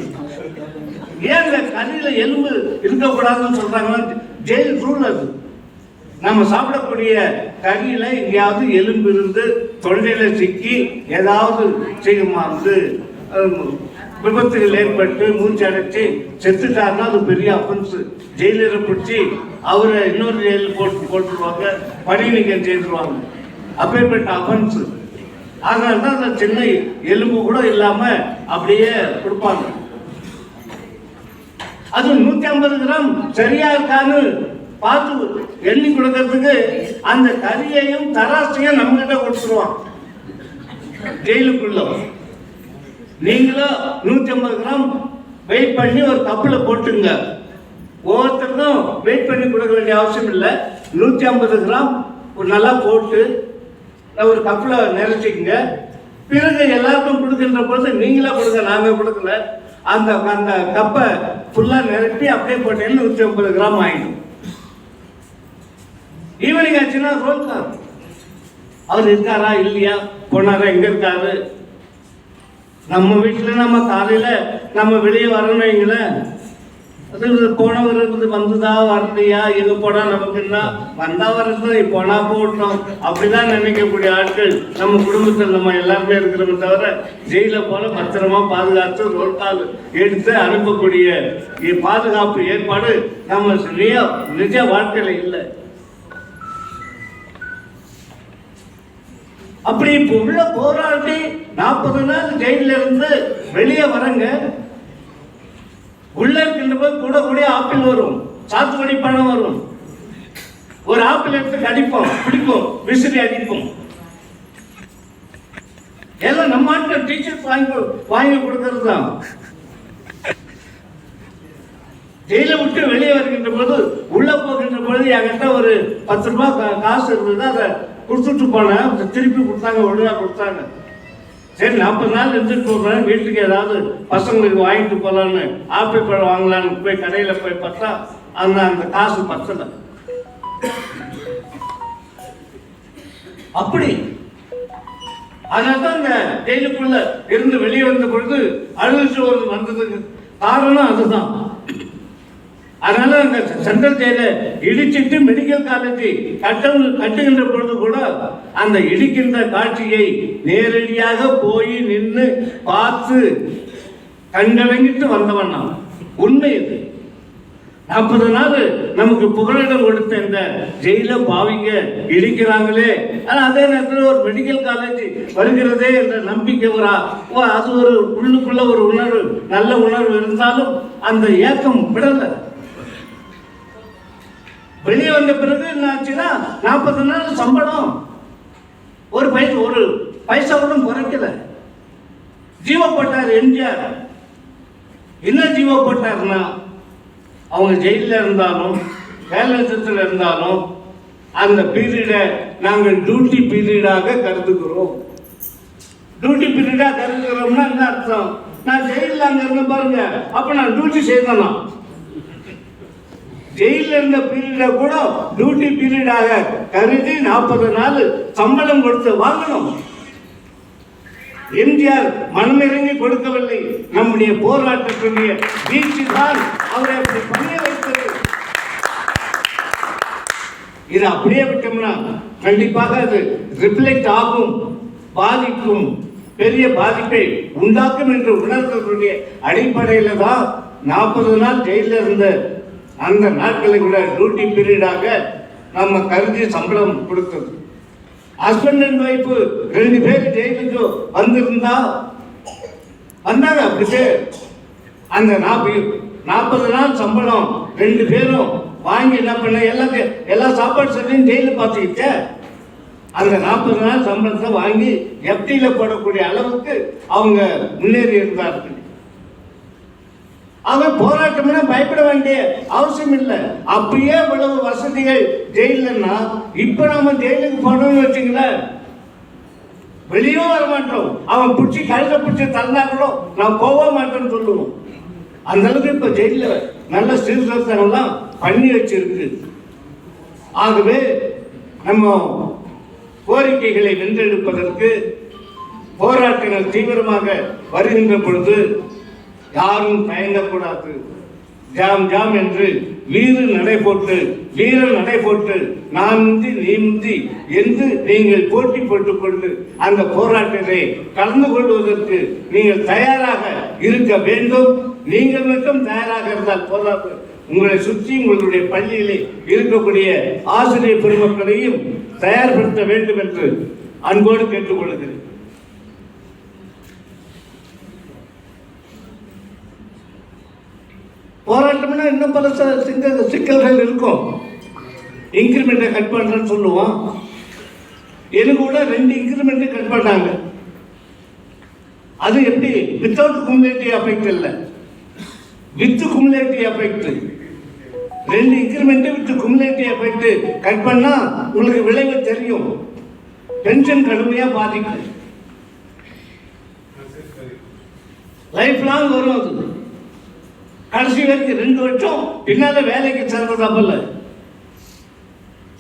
ஏன் இந்த கறியில எலும்பு இருக்கக்கூடாதுன்னு சொல்றாங்கன்னா ஜெயில் ரூல் அது. நம்ம சாப்பிடக்கூடிய கறியில எங்கேயாவது எலும்பு இருந்து தொண்டையில சிக்கி ஏதாவது செய்யுமா வந்து விபத்துகள் ஏற்பட்டு மூச்சு அடைச்சி செத்துட்டாருன்னா அது பெரிய அஃபென்ஸ். ஜெயிலரை பிடிச்சி அவரை இன்னொரு ஜெயிலில் போட்டுருவாங்க, பணி நீக்கம் செய்துருவாங்க. அப்பேற்பட்ட அஃபென்ஸ். அதனால தான் அந்த சின்ன எலும்பு கூட இல்லாம அப்படியே கொடுப்பாங்க. அது 150 கிராம் சரியா இருக்கான்னு பார்த்து எண்ணி கொடுக்கறதுக்கு அந்த கறியையும் தராசையும் நம்ம கிட்ட கொடுத்துருவான் ஜெயிலுக்குள்ள. நீங்களும் 150 கிராம் வெயிட் பண்ணி ஒரு கப்பில் போட்டுங்க. ஒவ்வொருத்தருக்கும் வெயிட் பண்ணி கொடுக்க வேண்டிய அவசியம் இல்லை. 150 கிராம் ஒரு நல்லா போட்டு ஒரு கப்பில் நிறைச்சிக்கங்க. பிறகு எல்லாருக்கும் கொடுக்கின்ற பொழுது நீங்களா கொடுங்க, நாங்கள் கொடுக்கல. அந்த அந்த கப்பை ஃபுல்லாக நிரப்பி அப்படியே போட்டீங்கன்னா 150 கிராம் ஆகிடும். ஈவினிங் ஆச்சுன்னா ரோல் கால். அவர் இருக்காரா இல்லையா, போனாரா, எங்க இருக்காரு? நம்ம வீட்டில் நம்ம காலையில நம்ம வெளியே வரணும் வைங்களேன். அது போனவர் வந்துதா வரலையா, எங்க போனா நமக்கு என்ன, வந்தா வரது போனா போட்டோம் அப்படிதான் நினைக்கக்கூடிய ஆட்கள் நம்ம குடும்பத்தில் நம்ம எல்லாருமே இருக்கிறோமே தவிர ஜெயில போல பத்திரமா பாதுகாத்து ரோல் கால் எடுத்து அனுப்பக்கூடிய பாதுகாப்பு ஏற்பாடு நம்ம நிஜ வாழ்க்கையில இல்லை. அப்படி இப்ப உள்ள போராடி 40 நாள் ஜெயில இருந்து வெளியே வரங்க. உள்ள இருக்கின்ற போது கூட கூட ஆப்பிள் வரும், சாத்துக்குடி பழம் வரும். ஒரு ஆப்பிள் எடுத்து கடிப்போம், பிடிப்போம், விசிறி அடிப்போம். எல்லாம் நம்ம ஆட்கள் டீச்சர்ஸ் வாங்கி கொடுக்கறது தான். ஜெயில விட்டு வெளியே வருகின்ற போது உள்ள போகின்ற பொழுது என்கிட்ட ஒரு 10 ரூபாய் காசு இருந்தது. அதை கொடுத்துட்டு போனேன். திருப்பி கொடுத்தாங்க, ஒழுங்கா கொடுத்தாங்க. சரி 40 நாள் இருந்துட்டு போகிறேன், வீட்டுக்கு ஏதாவது பசங்களுக்கு வாங்கிட்டு போகலான்னு ஆப்பிள் பழம் வாங்கலான்னு போய் கடையில் போய் பார்த்தா அந்த காசு பத்தல. அப்படி அதனால்தான் இந்த ஜெயிலுக்குள்ள இருந்து வெளியே வந்த பொழுது அழுது வந்ததுக்கு காரணம் அதுதான். அதனால அந்த சென்ட்ரல் ஜெயில இடிச்சிட்டு மெடிக்கல் காலேஜ் கட்டுகின்ற பொழுது கூட அந்த இடிக்கின்ற காட்சியை நேரடியாக போய் நின்று பார்த்து கண்கலங்கிட்டு வந்தவன் நான். உண்மை இது. 40 நாள் நமக்கு புகலிடம் கொடுத்த இந்த ஜெயில பாவிங்க இடிக்கிறாங்களே, ஆனால் அதே நேரத்தில் ஒரு மெடிக்கல் காலேஜ் வருகிறதே என்ற நம்பிக்கை அது ஒரு உள்ளுக்குள்ள ஒரு உணர்வு, நல்ல உணர்வு இருந்தாலும் அந்த ஏக்கம் விடலை. வெளியே வந்த பிறகு என்ன ஆச்சுன்னா 40 நாள் சம்பளம் ஒரு பைசாவுடன் குறைக்கல. ஜீவோ போட்டார் எம்ஜிஆர். என்ன ஜீவோ போட்டார்னா, அவங்க ஜெயிலில் இருந்தாலும் வேலைத்தில் இருந்தாலும் அந்த பீரியடை நாங்கள் டியூட்டி பீரியடாக கருதுகிறோம். டியூட்டி பீரியடாக கருதுகிறோம்னா என்ன அர்த்தம்? நான் ஜெயிலில் அங்கே இருந்த பாருங்க, அப்போ நான் டியூட்டி செய்தேன். ஜெயிலில் இருந்த பீரியட கூட டியூட்டி பீரியடாக கருதி 40 நாள் சம்பளம் கொடுத்து வாங்கணும். எம்ஜிஆர் மனமிறங்கி கொடுக்கவில்லை. நம்முடைய போராட்டத்துடைய வீழ்ச்சி தான் அவரை அப்படி பண்ண வைத்தது. இது அப்படியே விட்டோம்னா கண்டிப்பாக அது ரிஃப்ளெக்ட் ஆகும், பாதிக்கும், பெரிய பாதிப்பை உண்டாக்கும் என்று உணர்வுடைய அடிப்படையில் தான் 40 நாள் ஜெயிலில் இருந்த அந்த நாட்களை கூட டியூட்டி பீரியடாக நம்ம கருதி சம்பளம் கொடுத்தது. ஹஸ்பண்ட் அண்ட் ஒய்ஃப் 2 பேர் ஜெயிலுக்கு வந்திருந்தா வந்தாங்க. அப்படியே அந்த 40 நாள் சம்பளம் 2 பேரும் வாங்கி என்ன பண்ண, எல்லா சாப்பாடு செஞ்சு ஜெயிலு பார்த்துக்கிட்ட அந்த 40 நாள் சம்பளத்தை வாங்கி எஃப்டியில போடக்கூடிய அளவுக்கு அவங்க முன்னேறி இருந்தார்கள். அவன் போராட்டம்னா பயப்பட வேண்டிய அவசியம் இல்லை. அப்பயே இவ்வளவு வசதிகள் ஜெயிலன்னா இப்ப நம்ம ஜெயிலுக்கு போனோம்னு வச்சுங்களேன், வெளியே வர மாட்டோம். அவன் பிடிச்சி கழுத பிடிச்சி தந்தாங்களோ நான் போக மாட்டேன்னு சொல்லுவோம். அந்த அளவுக்கு இப்ப ஜெயில நல்ல சீர்திருத்தங்கள்லாம் பண்ணி வச்சிருக்கு. ஆகவே நம்ம கோரிக்கைகளை வென்றெடுப்பதற்கு போராட்டங்கள் தீவிரமாக வருகின்ற பொழுது யாரும் தயங்கக்கூடாது. ஜாம் ஜாம் என்று வீர நடை போட்டு நான் முந்தி நீ முந்தி என்று நீங்கள் போட்டி போட்டுக் கொண்டு அந்த போராட்டத்தை கலந்து கொள்வதற்கு நீங்கள் தயாராக இருக்க வேண்டும். நீங்கள் மட்டும் தயாராக இருந்தால் போராட்ட உங்களை சுற்றி உங்களுடைய பள்ளியிலே இருக்கக்கூடிய ஆசிரியர் பெருமக்களையும் தயார்படுத்த வேண்டும் என்று அன்போடு கேட்டுக்கொள்கிறேன். போராட்டம்னா இன்னும் பல சிக்கல்கள் இருக்கும். இன்கிரிமெண்ட்டை கட் பண்றேன்னு சொல்லுவோம். எனக்கு கூட 2 இன்கிரிமெண்ட் கட் பண்ணாங்க. அது எப்படி? வித்தவுட் குமுலேட்டிவ் எஃபெக்ட் இல்லை, with cumulative effect. 2 increment with cumulative effect cut பண்ணா உங்களுக்கு விளைவு தெரியும். பென்ஷன் கடுமையா பாதிக்கும். லைஃப் லாங் வரும். அது கடைசி வரைக்கும் 2 வருஷம் பின்னால வேலைக்கு சேர்ந்ததாப்பல்ல.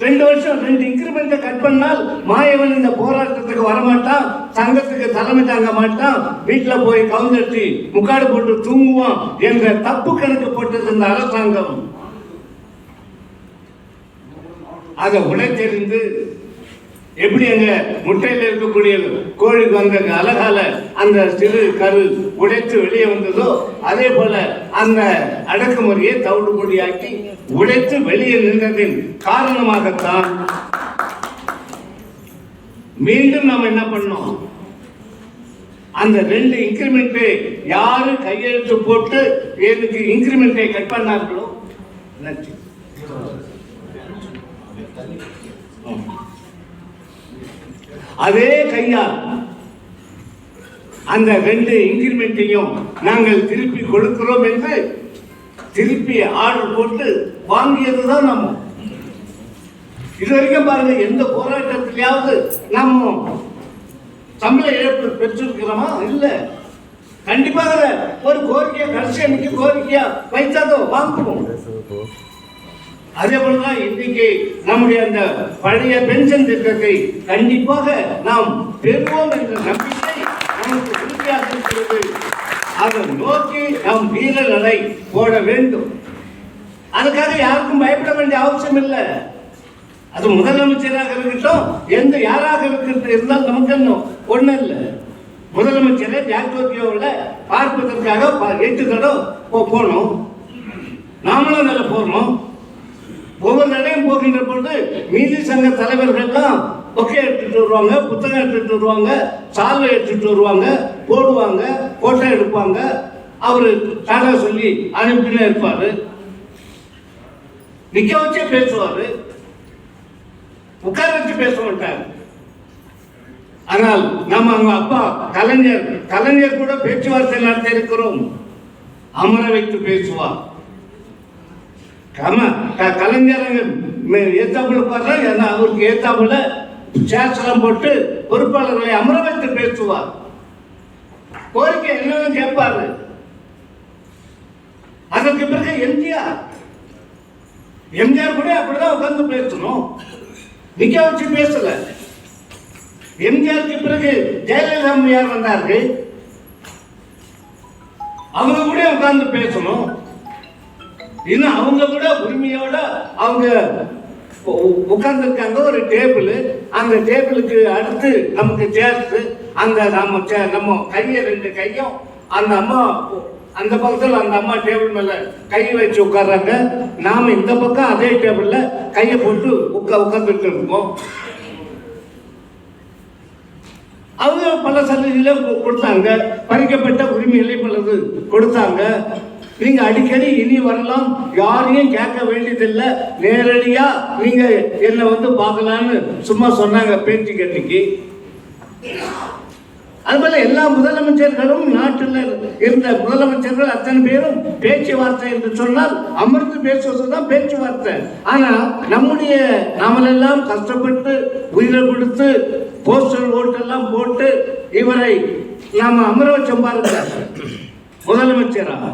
2 வருஷம் 2 இன்கிரிமெண்ட்டை கட் பண்ணால் மாயவன் இந்த போராட்டத்துக்கு வரமாட்டான், சங்கத்துக்கு தலைமை தாங்க மாட்டான், வீட்டில் போய் கவுந்தட்டி முக்காடு போட்டு தூங்குவான் என்ற தப்பு கணக்கு போட்டது இந்த அரசாங்கம். அதை உடைத்தெறிந்து எப்படி அங்க முட்டையில் இருக்கக்கூடிய கோழிக்கு வந்த அழகால அந்த சிறு கரு உடைத்து வெளியே வந்ததோ அதே போல அந்த அடக்குமுறையை தவிடுபொடியாக்கி உடைத்து வெளியே நின்றதின் காரணமாகத்தான் மீண்டும் நாம் என்ன பண்ணோம், அந்த 2 இன்கிரிமெண்ட்டை யாரு கையெழுத்து போட்டு எனக்கு இன்கிரிமெண்ட்டை கட் பண்ணார்களோ அதே கையால் அந்த 2 இன்கிரிமெண்ட்டையும் நாங்கள் திருப்பி கொடுக்கிறோம் என்று திருப்பி ஆர்டர் போட்டு வாங்கியதுதான் நம்ம. இது வரைக்கும் பாருங்க, எந்த போராட்டத்திலேயாவது நம்ம சம்பள இழப்பு பெற்றிருக்கிறோமா? இல்ல. கண்டிப்பாக ஒரு கோரிக்கையை கடைசி அன்னைக்கு கோரிக்கையா வைத்தாதோ வாங்குவோம். அதே போலதான் இன்னைக்கு நம்முடைய அந்த பழைய பென்ஷன் திட்டத்தை கண்டிப்பாக நாம் பெறுவோம் என்ற நம்பிக்கை நமக்கு உறுதியாக இருக்கிறது. அதை நோக்கி நாம் வீர நடை போட வேண்டும். அதுக்காக யாருக்கும் பயப்பட வேண்டிய அவசியம் இல்லை. அது முதலமைச்சராக இருக்கட்டும், எந்த யாராக இருந்தால் நமக்கு ஒன்றும் இல்லை. முதலமைச்சரை ஜாக்டோக்கியோவில் பார்ப்பதற்காக 8 தடவை போனோம். நாமளும் அதில் போனோம். ஒவ்வொரு நடையும் போகின்ற பொழுது நீதி சங்க தலைவர்கள்லாம் பொக்கை எடுத்துட்டு வருவாங்க, புத்தகம் எடுத்துட்டு வருவாங்க, சால்வை எடுத்துட்டு வருவாங்க, போடுவாங்க, போட்டோ எடுப்பாங்க. அவரு டாடா சொல்லி அனுப்பினே இருப்பாரு. நிக்க வச்சே பேசுவாரு, உட்கார வச்சு பேச மாட்டாரு. ஆனால் நம்ம அவங்க அப்பா கலைஞர் கூட பேச்சுவார்த்தை நடத்தி இருக்கிறோம். அமர வைத்து பேசுவார். கலைஞர் ஏத்தாப்புல பாரு, அவருக்கு ஏத்தாப்புல சேசலம் போட்டு பொறுப்பாளர்களை அமர வைத்து பேசுவார். கோரிக்கை என்னன்னு கேட்பாரு. அதற்கு பிறகு எம்ஜிஆர் கூட அப்படிதான் உட்கார்ந்து பேசணும், நிக்க வச்சு பேசல. எம்ஜிஆருக்கு பிறகு ஜெயலலிதா அம்மையார் வந்தார்கள், அவங்க கூட உட்கார்ந்து பேசணும். இன்னும் அவங்க கூட உரிமையோட அவங்க உட்கார்ந்துருக்காங்க. ஒரு டேபிள், அந்த டேபிளுக்கு அடுத்து நமக்கு சேர்த்து அந்த நம்ம கையை 2 கையும் அந்த அம்மா அந்த பக்கத்தில் அந்த அம்மா டேபிள் மேல கையை வச்சு உட்கார்றாங்க. நாம இந்த பக்கம் அதே டேபிள்ல கையை போட்டு உட்கார்ந்துட்டு இருக்கோம். அவங்க பல சலுகைகளை கொடுத்தாங்க, பறிக்கப்பட்ட உரிமைகளை பலது கொடுத்தாங்க. நீங்க அடிக்கடி இனி வரலாம், யாரையும் கேட்க வேண்டியதில்லை, நேரடியா நீங்க என்னை வந்து பார்க்கலான்னு சும்மா சொன்னாங்க பேச்சு கட்டிக்கு. அதுபோல எல்லா முதலமைச்சர்களும், நாட்டில் இருந்த முதலமைச்சர்கள் அத்தனை பேரும் பேச்சுவார்த்தை என்று சொன்னால் அமர்ந்து பேசுவதுதான் பேச்சுவார்த்தை. ஆனா நம்முடைய நாமெல்லாம் கஷ்டப்பட்டு உயிரை கொடுத்து போஸ்டல் ஓட்டெல்லாம் போட்டு இவரை நாம அமர வச்சோம் பாருங்க முதலமைச்சராக.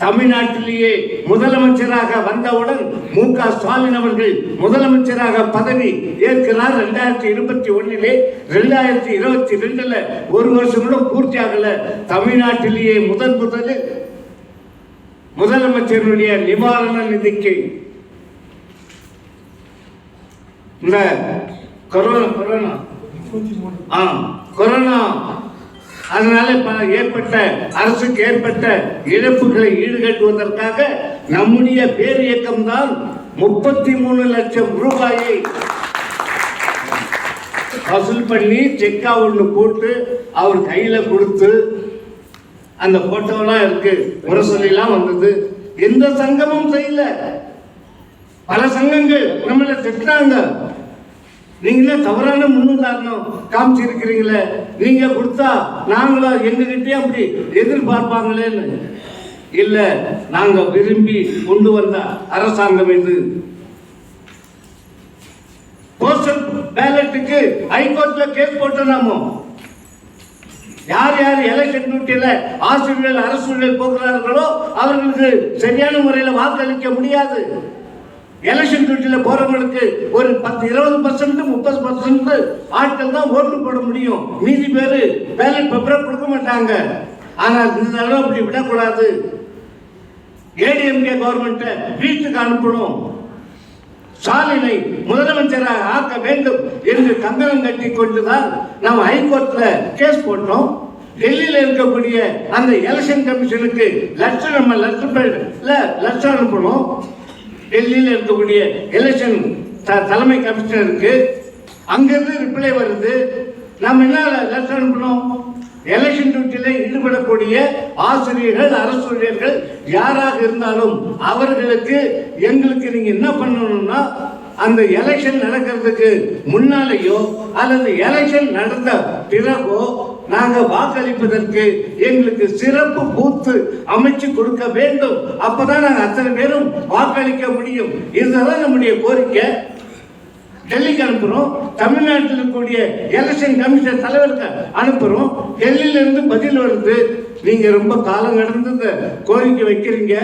தமிழ்நாட்டிலேயே முதலமைச்சராக வந்தவுடன் மு.க. ஸ்டாலின் அவர்கள் முதலமைச்சராக பதவி ஏற்கிறார் 2021. 2022 ஒரு வருஷம் கூட பூர்த்தி ஆகல. தமிழ்நாட்டிலேயே முதலில் முதலமைச்சருடைய நிவாரண நிதிக்கு இந்த கொரோனா அதனால அரசுக்கு ஏற்பட்ட இழப்புகளை ஈடுகட்டுவதற்காக நம்முடைய பேர் இயக்கம் தான் 33 லட்சம் ரூபாயை வசூல் பண்ணி செக்கா ஒன்று போட்டு அவர் கையில கொடுத்து, அந்த போட்டோலாம் இருக்கு, முரசொலிலாம் வந்தது. எந்த சங்கமும் செய்யல. பல சங்கங்கள் நம்மள திட்டாங்க, நீங்களே தவறான முன்னுதாரணம் காமிச்சிருக்கிறீங்களே, நீங்க கொடுத்தா நாங்களா எங்ககிட்டே அப்படி எதிர்பார்ப்பாங்களேன்னு. இல்ல, நாங்க விரும்பி கொண்டு வந்த அரசாங்கம் இது. போஸ்டல் பேலட்டுக்கு ஹைகோர்ட்ல கேஸ் போட்டு நாம யார் யார் எலெக்ஷன் டியூட்டியில ஆசிரியர்கள் அரசு போகிறார்களோ அவர்களுக்கு சரியான முறையில் வாக்களிக்க முடியாது. எலெக்ஷன் டியூட்டியில் போறவங்களுக்கு ஒரு 10-20% 30% ஆட்கள் தான் ஓட்டு போட முடியும். மீதி பேரு பேலட் பேப்பரை கொடுக்க மாட்டாங்க. ஆனால் இந்த தடவை அப்படி விடக்கூடாது. ஏடிஎம்கே கவர்மெண்ட்டை வீட்டுக்கு அனுப்பணும், ஸ்டாலினை முதலமைச்சராக ஆக்க வேண்டும் என்று கங்கணம் கட்டி கொண்டுதான் நாம் ஹைகோர்ட்ல கேஸ் போட்டோம். டெல்லியில் இருக்கக்கூடிய அந்த எலெக்ஷன் கமிஷனுக்கு லட்சம் அனுப்பணும். டெல்லியில் இருக்கக்கூடிய எலெக்ஷன் தலைமை கமிஷனருக்கு அங்கிருந்து ரிப்ளை வருது. நம்ம என்ன லெட்டர் அனுப்பணும்? எலெக்ஷன் டியூட்டியில் ஈடுபடக்கூடிய ஆசிரியர்கள், அரசு ஊழியர்கள் யாராக இருந்தாலும் அவர்களுக்கு எங்களுக்கு நீங்க என்ன பண்ணணும்னா, அந்த எலெக்ஷன் நடக்கிறதுக்கு முன்னாலேயோ அல்லது எலெக்ஷன் நடந்த பிறகோ நாங்க வாக்களிப்பதற்கு எங்களுக்கு சிறப்பு பூத்து அமைச்சு கொடுக்க வேண்டும். அப்பதான் நாங்க அத்தனை பேரும் வாக்களிக்க முடியும். இதுதான் நம்முடைய கோரிக்கை. டெல்லிக்கு அனுப்புறோம், தமிழ்நாட்டில் இருக்கக்கூடிய எலெக்ஷன் கமிஷன் தலைவருக்கு அனுப்புறோம். டெல்லியில இருந்து பதில் வருது, நீங்க ரொம்ப காலம் கடந்து கோரிக்கை வைக்கிறீங்க,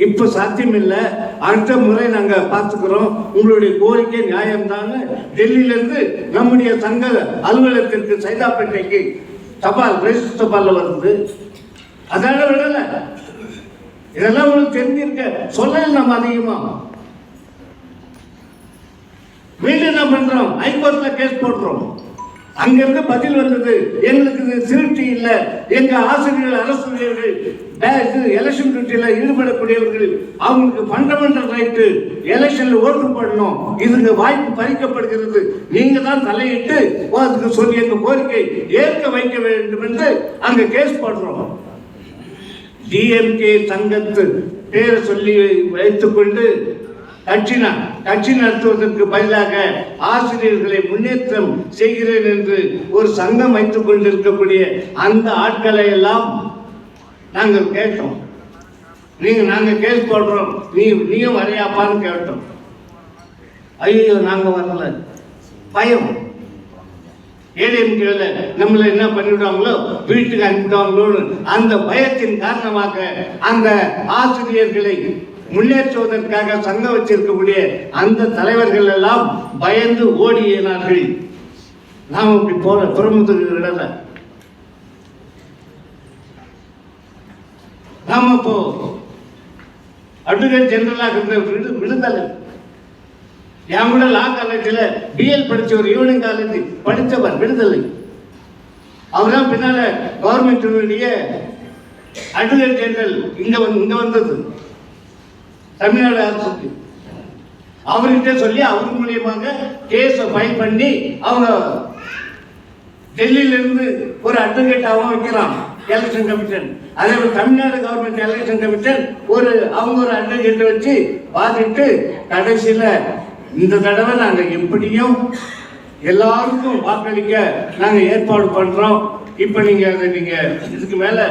இப்ப சாத்தியம் இல்லை, அடுத்த முறை நாங்க பார்த்துக்கிறோம், உங்களுடைய கோரிக்கை நியாயம்தான். டெல்லியில இருந்து நம்முடைய சங்க அலுவலகத்திற்கு சைதாப்பேட்டைக்கு தபால் ரெஜிஸ்டர் தபால்ல வருது. அதனால விடல, இதெல்லாம் உங்களுக்கு தெரிஞ்சிருக்க சொல்லல. நம்ம அதிகமா மீண்டும் என்ன பண்றோம், ஹைகோர்ட்ல கேஸ் போடுறோம். அங்க இருந்து பதில் வந்தது, எங்களுக்கு திருப்தி இல்லை, எங்க ஆசிரியர்கள், அரசு ஊழியர்கள், எலெக்ஷன் டியூட்டியில ஈடுபடக்கூடியவர்கள், அவங்களுக்கு ஃபண்டமெண்டல் ரைட்டு எலெக்ஷன்ல ஓட்டு போடணும், இதுக்கு வாய்ப்பு பறிக்கப்படுகிறது, நீங்க தான் தலையிட்டு அதுக்கு சொல்லி எங்க கோரிக்கை ஏற்க வைக்க வேண்டும் என்று அங்க கேஸ் போடுறோம். டிஎம்கே சங்கத்து பேரை சொல்லி வைத்துக் கொண்டு கட்சி நடத்துவதற்கு பதிலாக ஆசிரியர்களை முன்னேற்றம் செய்கிறேன் என்று ஒரு சங்கம் வைத்துக் கொண்டிருக்கக்கூடிய அந்த ஆட்களை எல்லாம் நாங்கள் கேட்டோம். நாங்க கேஸ் போடுறோம், நீயும் வரையாப்பான்னு கேட்டோம். ஐயோ நாங்க வரல, பயம். ஏடிஎம்கேல நம்மள என்ன பண்ணிவிடுவாங்களோ, வீட்டுக்கு அனுப்பிடுவாங்களோன்னு அந்த பயத்தின் காரணமாக அந்த ஆசிரியர்களை முன்னேற்றுவதற்காக சங்கம் வச்சிருக்கக்கூடிய அந்த தலைவர்கள் எல்லாம் பயந்து ஓடினார்கள். நாம் இப்படி போற புறமுதுகு விடல. நாம இப்போ அட்வொகேட் ஜெனரலாக இருந்த விடுதலை, என் கூட லா காலேஜில் பிஎல் படிச்ச ஒரு ஈவினிங் காலேஜ் படித்தவர் விடுதலை. அவர்தான் பின்னால கவர்மெண்ட் அட்வொகேட் ஜெனரல் இங்க வந்தது தமிழ்நாடு அரசுக்கு. அவர்கிட்ட சொல்லி அவர் மூலியமாக கேஸை ஃபைல் பண்ணி அவங்க டெல்லியில இருந்து ஒரு அட்வொகேட்டாகவும் வைக்கிறான். எலெக்ஷன் கமிஷன், அதே போல் தமிழ்நாடு கவர்மெண்ட் எலெக்ஷன் கமிஷன் அவங்க ஒரு அட்வொகேட்டை வச்சு பார்த்துட்டு கடைசியில் இந்த தடவை நாங்கள் எப்படியும் எல்லாருக்கும் வாக்களிக்க நாங்கள் ஏற்பாடு பண்ணுறோம். இப்போ நீங்கள் அதை இதுக்கு மேலே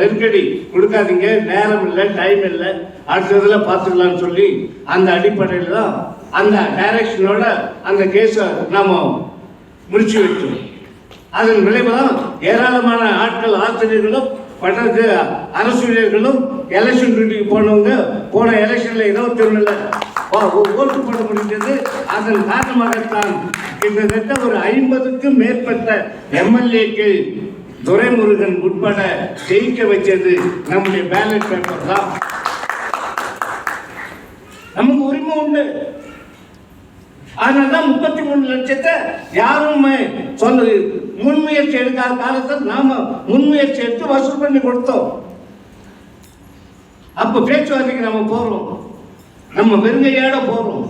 நெருக்கடி கொடுக்காதீங்க, நேரம் இல்லை, டைம் இல்லை, அடுத்ததில் பார்த்துக்கலாம்னு சொல்லி அந்த அடிப்படையில் தான் அந்த டைரக்ஷனோட அந்த கேஸை நாம் முடிச்சு வச்சோம். அதன் விளைவு தான் ஏராளமான ஆட்கள், ஆசிரியர்களும் பட்டத்து அரசு ஊழியர்களும் எலெக்ஷன் டியூட்டிக்கு போனவங்க போன எலெக்ஷனில் 21 ஓட்டு போட முடிந்தது. அதன் காரணமாகத்தான் கிட்டத்தட்ட ஒரு 50க்கும் மேற்பட்ட எம்எல்ஏக்கு துரைமுருகன் உட்பட ஜெயிக்க வச்சது நம்முடைய பேலட் பேப்பர் தான். நமக்கு உரிமை உண்டு. அதனால்தான் 33 லட்சத்தை யாரும் முன்முயற்சி எடுக்காத காலத்தில் நாம முன்முயற்சி எடுத்து வசூல் பண்ணி கொடுத்தோம். அப்ப பேச்சுவார்த்தைக்கு நம்ம போறோம், நம்ம வெறுங்கையோட போறோம்.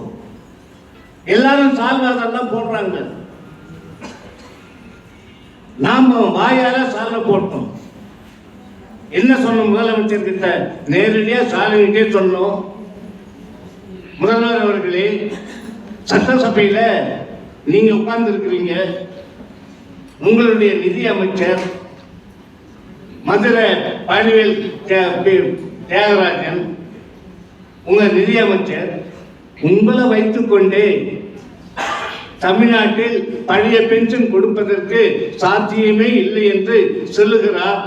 எல்லாரும் சால்வாதெல்லாம் போடுறாங்க, நாம வாயால சாலை போட்டோம். என்ன சொன்னோம்? முதலமைச்சர் கிட்ட நேரடியா சாலைகிட்டே சொன்னோம், முதல்வர் அவர்களே, சட்டசபையில நீங்க உட்கார்ந்து இருக்கிறீங்க, உங்களுடைய நிதி அமைச்சர் மதுரை பழனிவேல் தியாகராஜன் உங்க நிதி அமைச்சர் உங்களை வைத்துக்கொண்டே தமிழ்நாட்டில் பழைய பென்ஷன் கொடுப்பதற்கு சாத்தியமே இல்லை என்று சொல்லுகிறார்.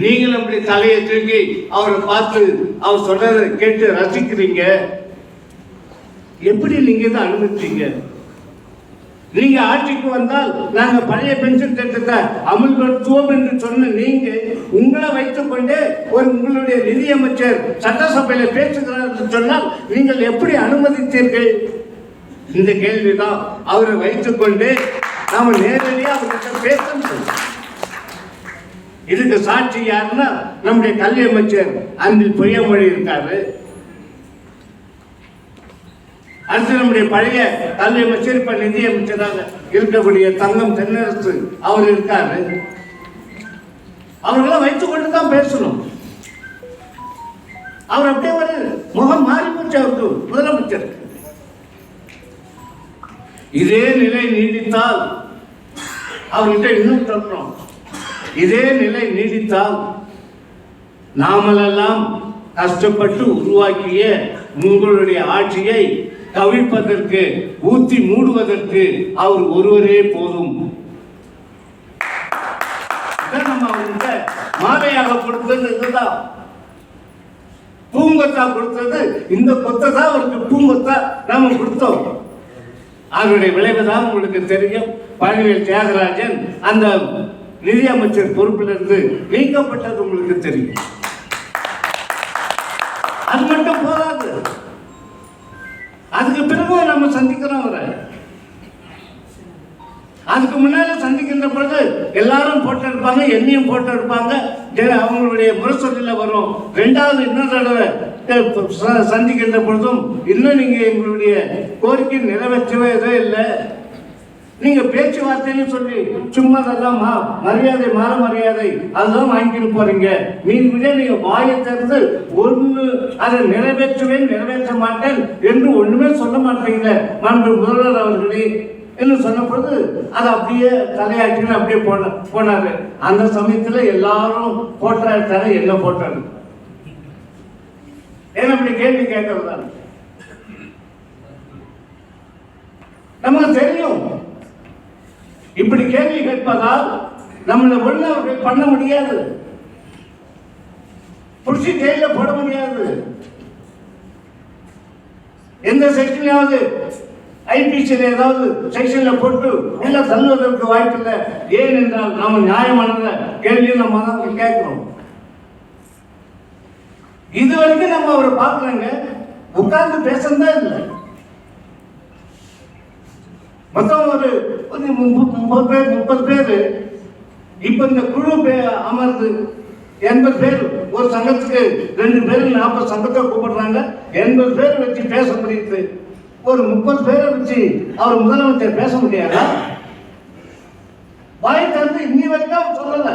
நீங்களும் அப்படி தலையை தூக்கி அவரை பார்த்து அவர் சொல்றதை கேட்டு ரசிக்கிறீங்க. எப்படி நீங்க தான் அனுமதிச்சீங்க? நீங்க ஆட்சிக்கு வந்தால் நாங்க பழைய பென்ஷன் திட்டத்தை அமல்படுத்துவோம் என்று சொன்ன நீங்க உங்களை வைத்துக் கொண்டே உங்களுடைய நிதியமைச்சர் சட்டசபையில பேசுகிறார் என்று சொன்னால் நீங்கள் எப்படி அனுமதித்தீர்கள்? இந்த கேள்விதான். அவரை வைத்துக் கொண்டு நாம நேரடியாக அவர்கிட்ட பேசணும். இதுக்கு சாட்சி யாருன்னா நம்முடைய கல்வி அமைச்சர் அன்பில் பொய்யமொழி இருக்காரு. அடுத்து நம்முடைய பழைய கல்வி அமைச்சர் இப்ப நிதி அமைச்சராக இருக்கக்கூடிய தங்கம் தென்னரசு அவர் இருக்காரு. அவர்களை வைத்துக் கொண்டுதான் பேசணும். அவர் அப்படியே ஒரு முகம் மாறி போச்சு அவருக்கு, முதலமைச்சருக்கு. இதே நிலை நீடித்தால் அவர்கிட்ட இன்னும் சொல்றோம், இதே நிலை நீடித்தால் நாமெல்லாம் கஷ்டப்பட்டு உருவாக்கிய உங்களுடைய ஆட்சியை கவிழ்ப்பதற்கு, ஊத்தி மூடுவதற்கு அவர் ஒருவரே போதும். நம்ம அவர்கிட்ட மாலையாக கொடுத்தது இதுதான். பூங்கொத்தா கொடுத்தது இந்த கொத்தை தான் அவருக்கு பூங்கொத்தா நாம கொடுத்தோம். அதனுடைய விளைவுதான் உங்களுக்கு தெரியும். பழனிவேல் தியாகராஜன் அந்த நிதி அமைச்சர் பொறுப்பிலிருந்து நீக்கப்பட்டது உங்களுக்கு தெரியும். அது மட்டும் போதாது, அதுக்கு பிறகு நம்ம சந்திக்கிறோம் அவரை. அதுக்கு முன்னால சந்திக்கின்ற பொழுது எல்லாரும் போட்டோ எடுப்பாங்க, என்னையும் போட்டோ எடுப்பாங்க. அவங்களுடைய முரசொலியில் வரும். ரெண்டாவது இன்னொரு தடவை சந்திக்கின்ற பொழுதும் இன்னும் நீங்க எங்களுடைய கோரிக்கை நிறைவேற்றவே இல்லை, நீங்க பேச்சுவார்த்தைன்னு சொல்லி சும்மா அதெல்லாம் மரியாதை மாற மரியாதை அதெல்லாம் வாங்கிட்டு போறீங்க. நீங்க நீங்க வாயை திறந்து ஒண்ணு அதை நிறைவேற்றுவேன் நிறைவேற்ற மாட்டேன் என்று ஒண்ணுமே சொல்ல மாட்டீங்க மாண்பு முதல்வர் அவர்களே என்று சொன்ன பொழுது அதை அப்படியே தலையாட்டின்னு அப்படியே போனாரு. அந்த சமயத்துல எல்லாரும் போட்டோ எடுத்தாரு, என்ன போட்டோ எடுத்தாரு? ஏன்னா அப்படி கேள்வி கேட்கறதா நமக்கு தெரியும். இப்படி கேள்வி கேட்பதால் நம்மளை ஒண்ணு பண்ண முடியாது, புடிச்சு ஜெயில போட முடியாது. எந்த செக்ஷன்லயாவது ஐபிசியில் ஏதாவது செக்ஷன்ல போட்டு உள்ள தள்ளுவதற்கு வாய்ப்பு இல்லை. ஏன் என்றால் நாம நியாயமான கேள்வியை நம்ம தான் கேட்கிறோம். இது வரைக்கும் நம்ம அவரை பார்க்கலாங்க, உட்கார்ந்து பேசதான் இல்லை. மொத்தம் ஒரு 30 பேர் இப்ப இந்த குழு அமர்ந்து 80 பேர், ஒரு சங்கத்துக்கு 2 பேர் 40 சங்கத்தை கூப்பிடுறாங்க. 80 பேர் வச்சு பேச முடியுது. ஒரு 30 பேரை வச்சு அவர் முதலமைச்சர் பேச முடியாதா? வாய் திறந்து இன்னி வரைக்கும் அவர் சொல்லல.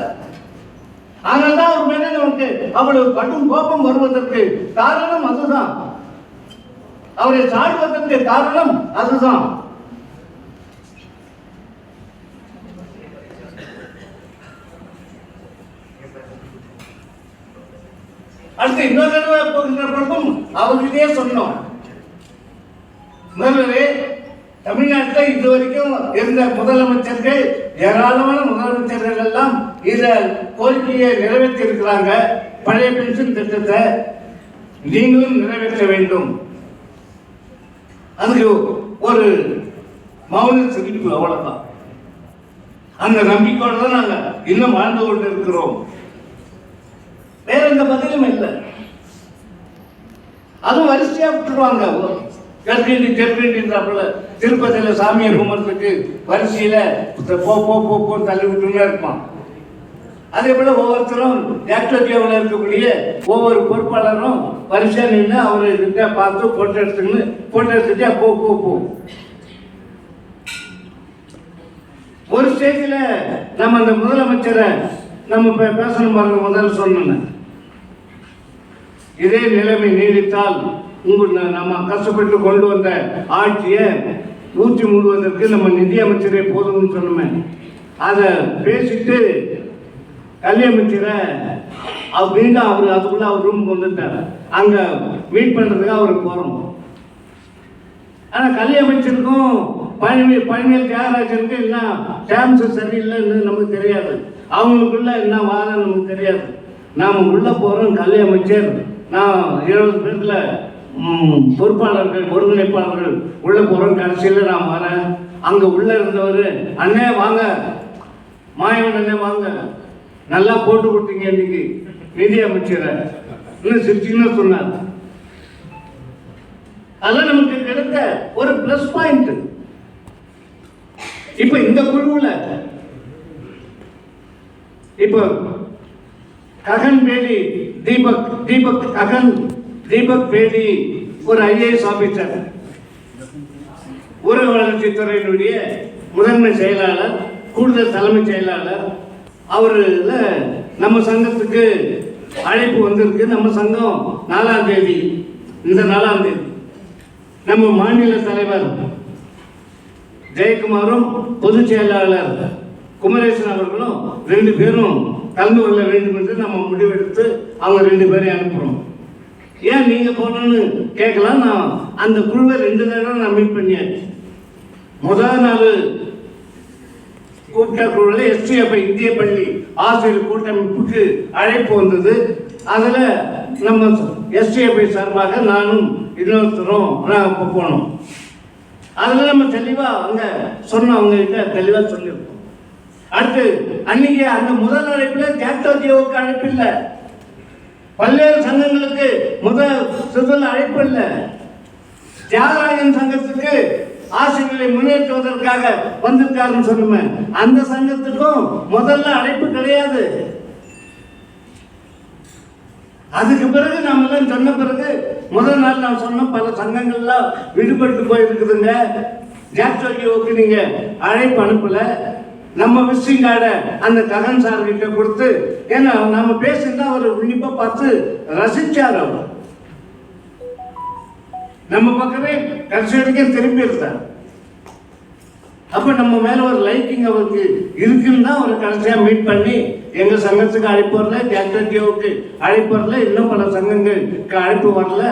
அதனால்தான் அவர் மேலே நமக்கு அவ்வளவு கடும் கோபம் வருவதற்கு காரணம் அதுதான். அவரை சாடுவதற்கு காரணம் அதுதான். அடுத்து இன்னொரு தடவை போகின்ற பொழுதும் அவர்கிட்டே சொன்னோம், முதல்வரே, தமிழ்நாட்டில் இதுவரைக்கும் இருந்த முதலமைச்சர்கள், ஏராளமான முதலமைச்சர்கள் எல்லாம் இத கோரிக்கையை நிறைவேற்றி இருக்கிறாங்க. பழைய பென்ஷன் திட்டத்தை நீங்களும் நிறைவேற்ற வேண்டும். அதுக்கு ஒரு மௌன சிரிப்பு, அவ்வளவுதான். அந்த நம்பிக்கையோடு தான் நாங்கள் இன்னும் வாழ்ந்து கொண்டு இருக்கிறோம். வேற எந்த பதிலும் இல்லை. அதுவும் வரிசையா விட்டுருவாங்க. கேட்கின்றாப்புல திருப்பதியில சாமியை கும்பிட்றதுக்கு வரிசையில போ தள்ளி விட்டுனே இருப்பான். அதே போல ஒவ்வொருத்தரும் ஆக்டிவிட்டியாவில் இருக்கக்கூடிய ஒவ்வொரு பொறுப்பாளரும் வரிசையா நின்று அவர்கிட்ட பார்த்து போட்டோ எடுத்துக்கிட்டு போ. ஒரு ஸ்டேஜில் நம்ம அந்த முதலமைச்சரை நம்ம பேசணும் பாருங்க. முதல்ல சொன்னேன், இதே நிலைமை நீடித்தால் நம்ம கஷ்டப்பட்டு கொண்டு வந்த ஆட்சியை ஊற்றி மூடுவதற்கு நம்ம நிதி அமைச்சரே போதும்னு சொன்னோமே. அதை பேசிட்டு கல்வி அமைச்சரை மீண்டும் அவர் அதுக்குள்ள அவர் ரூமுக்கு வந்துட்டார். அங்க மீட் பண்றதுக்கு அவர் போறோம். ஆனா கல்வி அமைச்சருக்கும் பழனிவேல் தியாகராஜனுக்கும் என்ன டேம்ஸ் சரியில்லைன்னு நமக்கு தெரியாது. அவங்களுக்குள்ள என்ன வாதம் நமக்கு தெரியாது. நாம உள்ள போறோம். கல்வி அமைச்சர் நான் 20 பேர்ல பொறுப்பாளர்கள் ஒருங்கிணைப்பாளர்கள் உள்ள போறோம். கடைசியில் நான் வரேன். அங்க உள்ள இருந்தவர், அண்ணே வாங்க, மாயவன் அண்ணே வாங்க, நல்லா போட்டு கொடுத்தீங்க இன்னைக்கு நிதி அமைச்சரை இன்னும் சிரிச்சுன்னு சொன்னார். அதெல்லாம் நமக்கு கிடைத்த ஒரு பிளஸ் பாயிண்ட். இப்ப இந்த குழுவில் இப்போ ககன் பேடி தீபக் பேடி ஒரு IAS ஆபீசர், ஊரக வளர்ச்சித்துறையினுடைய முதன்மை செயலாளர், கூடுதல் தலைமை செயலாளர். அவர்ல நம்ம சங்கத்துக்கு அழைப்பு வந்திருக்கு. நம்ம சங்கம் 4ஆம் தேதி, இந்த 4ஆம் தேதி நம்ம மாநில தலைவர் ஜெயக்குமாரும் பொதுச் செயலாளர் குமரேசன் அவர்களும் 2 பேரும் கலந்து கொள்ள வேண்டும் என்று நம்ம முடிவெடுத்து அவங்க 2 பேரையும் அனுப்புறோம். ஏன் நீங்க போனோன்னு கேட்கலாம். நான் அந்த குழுவை 2 தடவை நான் மீட் பண்ணியாச்சு. முதல் நாள் கூட்ட குழுவில் STF இந்திய பள்ளி ஆசிரியர் கூட்டமைப்புக்கு அழைப்பு வந்தது. அதுல நம்ம STF சார்பாக நானும் இன்னொருத்தரும் போனோம். அதுல நம்ம தெளிவா அங்க சொன்ன அவங்க கிட்ட தெளிவா சொல்லியிருக்கோம். அடுத்து அன்னைக்கு அந்த முதல் அழைப்புல ஜாக்டோஜியோவுக்கு அழைப்பு இல்லை, பல்வேறு சங்கங்களுக்கு முதல் அழைப்பு இல்லை. தியாகராஜன் சங்கத்துக்கு ஆசிரியர்களை முன்னேற்றுவதற்காக வந்திருக்காருன்னு சொல்லுமே, அந்த சங்கத்துக்கும் முதல்ல அழைப்பு கிடையாது. அதுக்கு பிறகு நம்ம எல்லாம் சொன்ன பிறகு முதல் நாள் நான் சொன்ன பல சங்கங்கள்லாம் விடுபட்டு போயிருக்குதுங்க. ஜாக்டோஜியோவுக்கு நீங்க அழைப்பு அனுப்பல. நம்ம விசிட்டிங் கார்டை அந்த ககன் சார் கிட்ட கொடுத்து, ஏன்னா நம்ம பேசினா அவர் உன்னிப்பா பார்த்து ரசிச்சார். அவர் நம்ம பக்கமே கடைசி வரைக்கும் திரும்பி இருந்தார். அப்ப நம்ம மேல ஒரு லைக்கிங் அவருக்கு இருக்குன்னு தான் அவர் கடைசியா மீட் பண்ணி எங்க சங்கத்துக்கு அழைப்பு வரல, ஜாக்டோஜியோவுக்கு அழைப்பு வரல, இன்னும் பல சங்கங்களுக்கு அழைப்பு வரல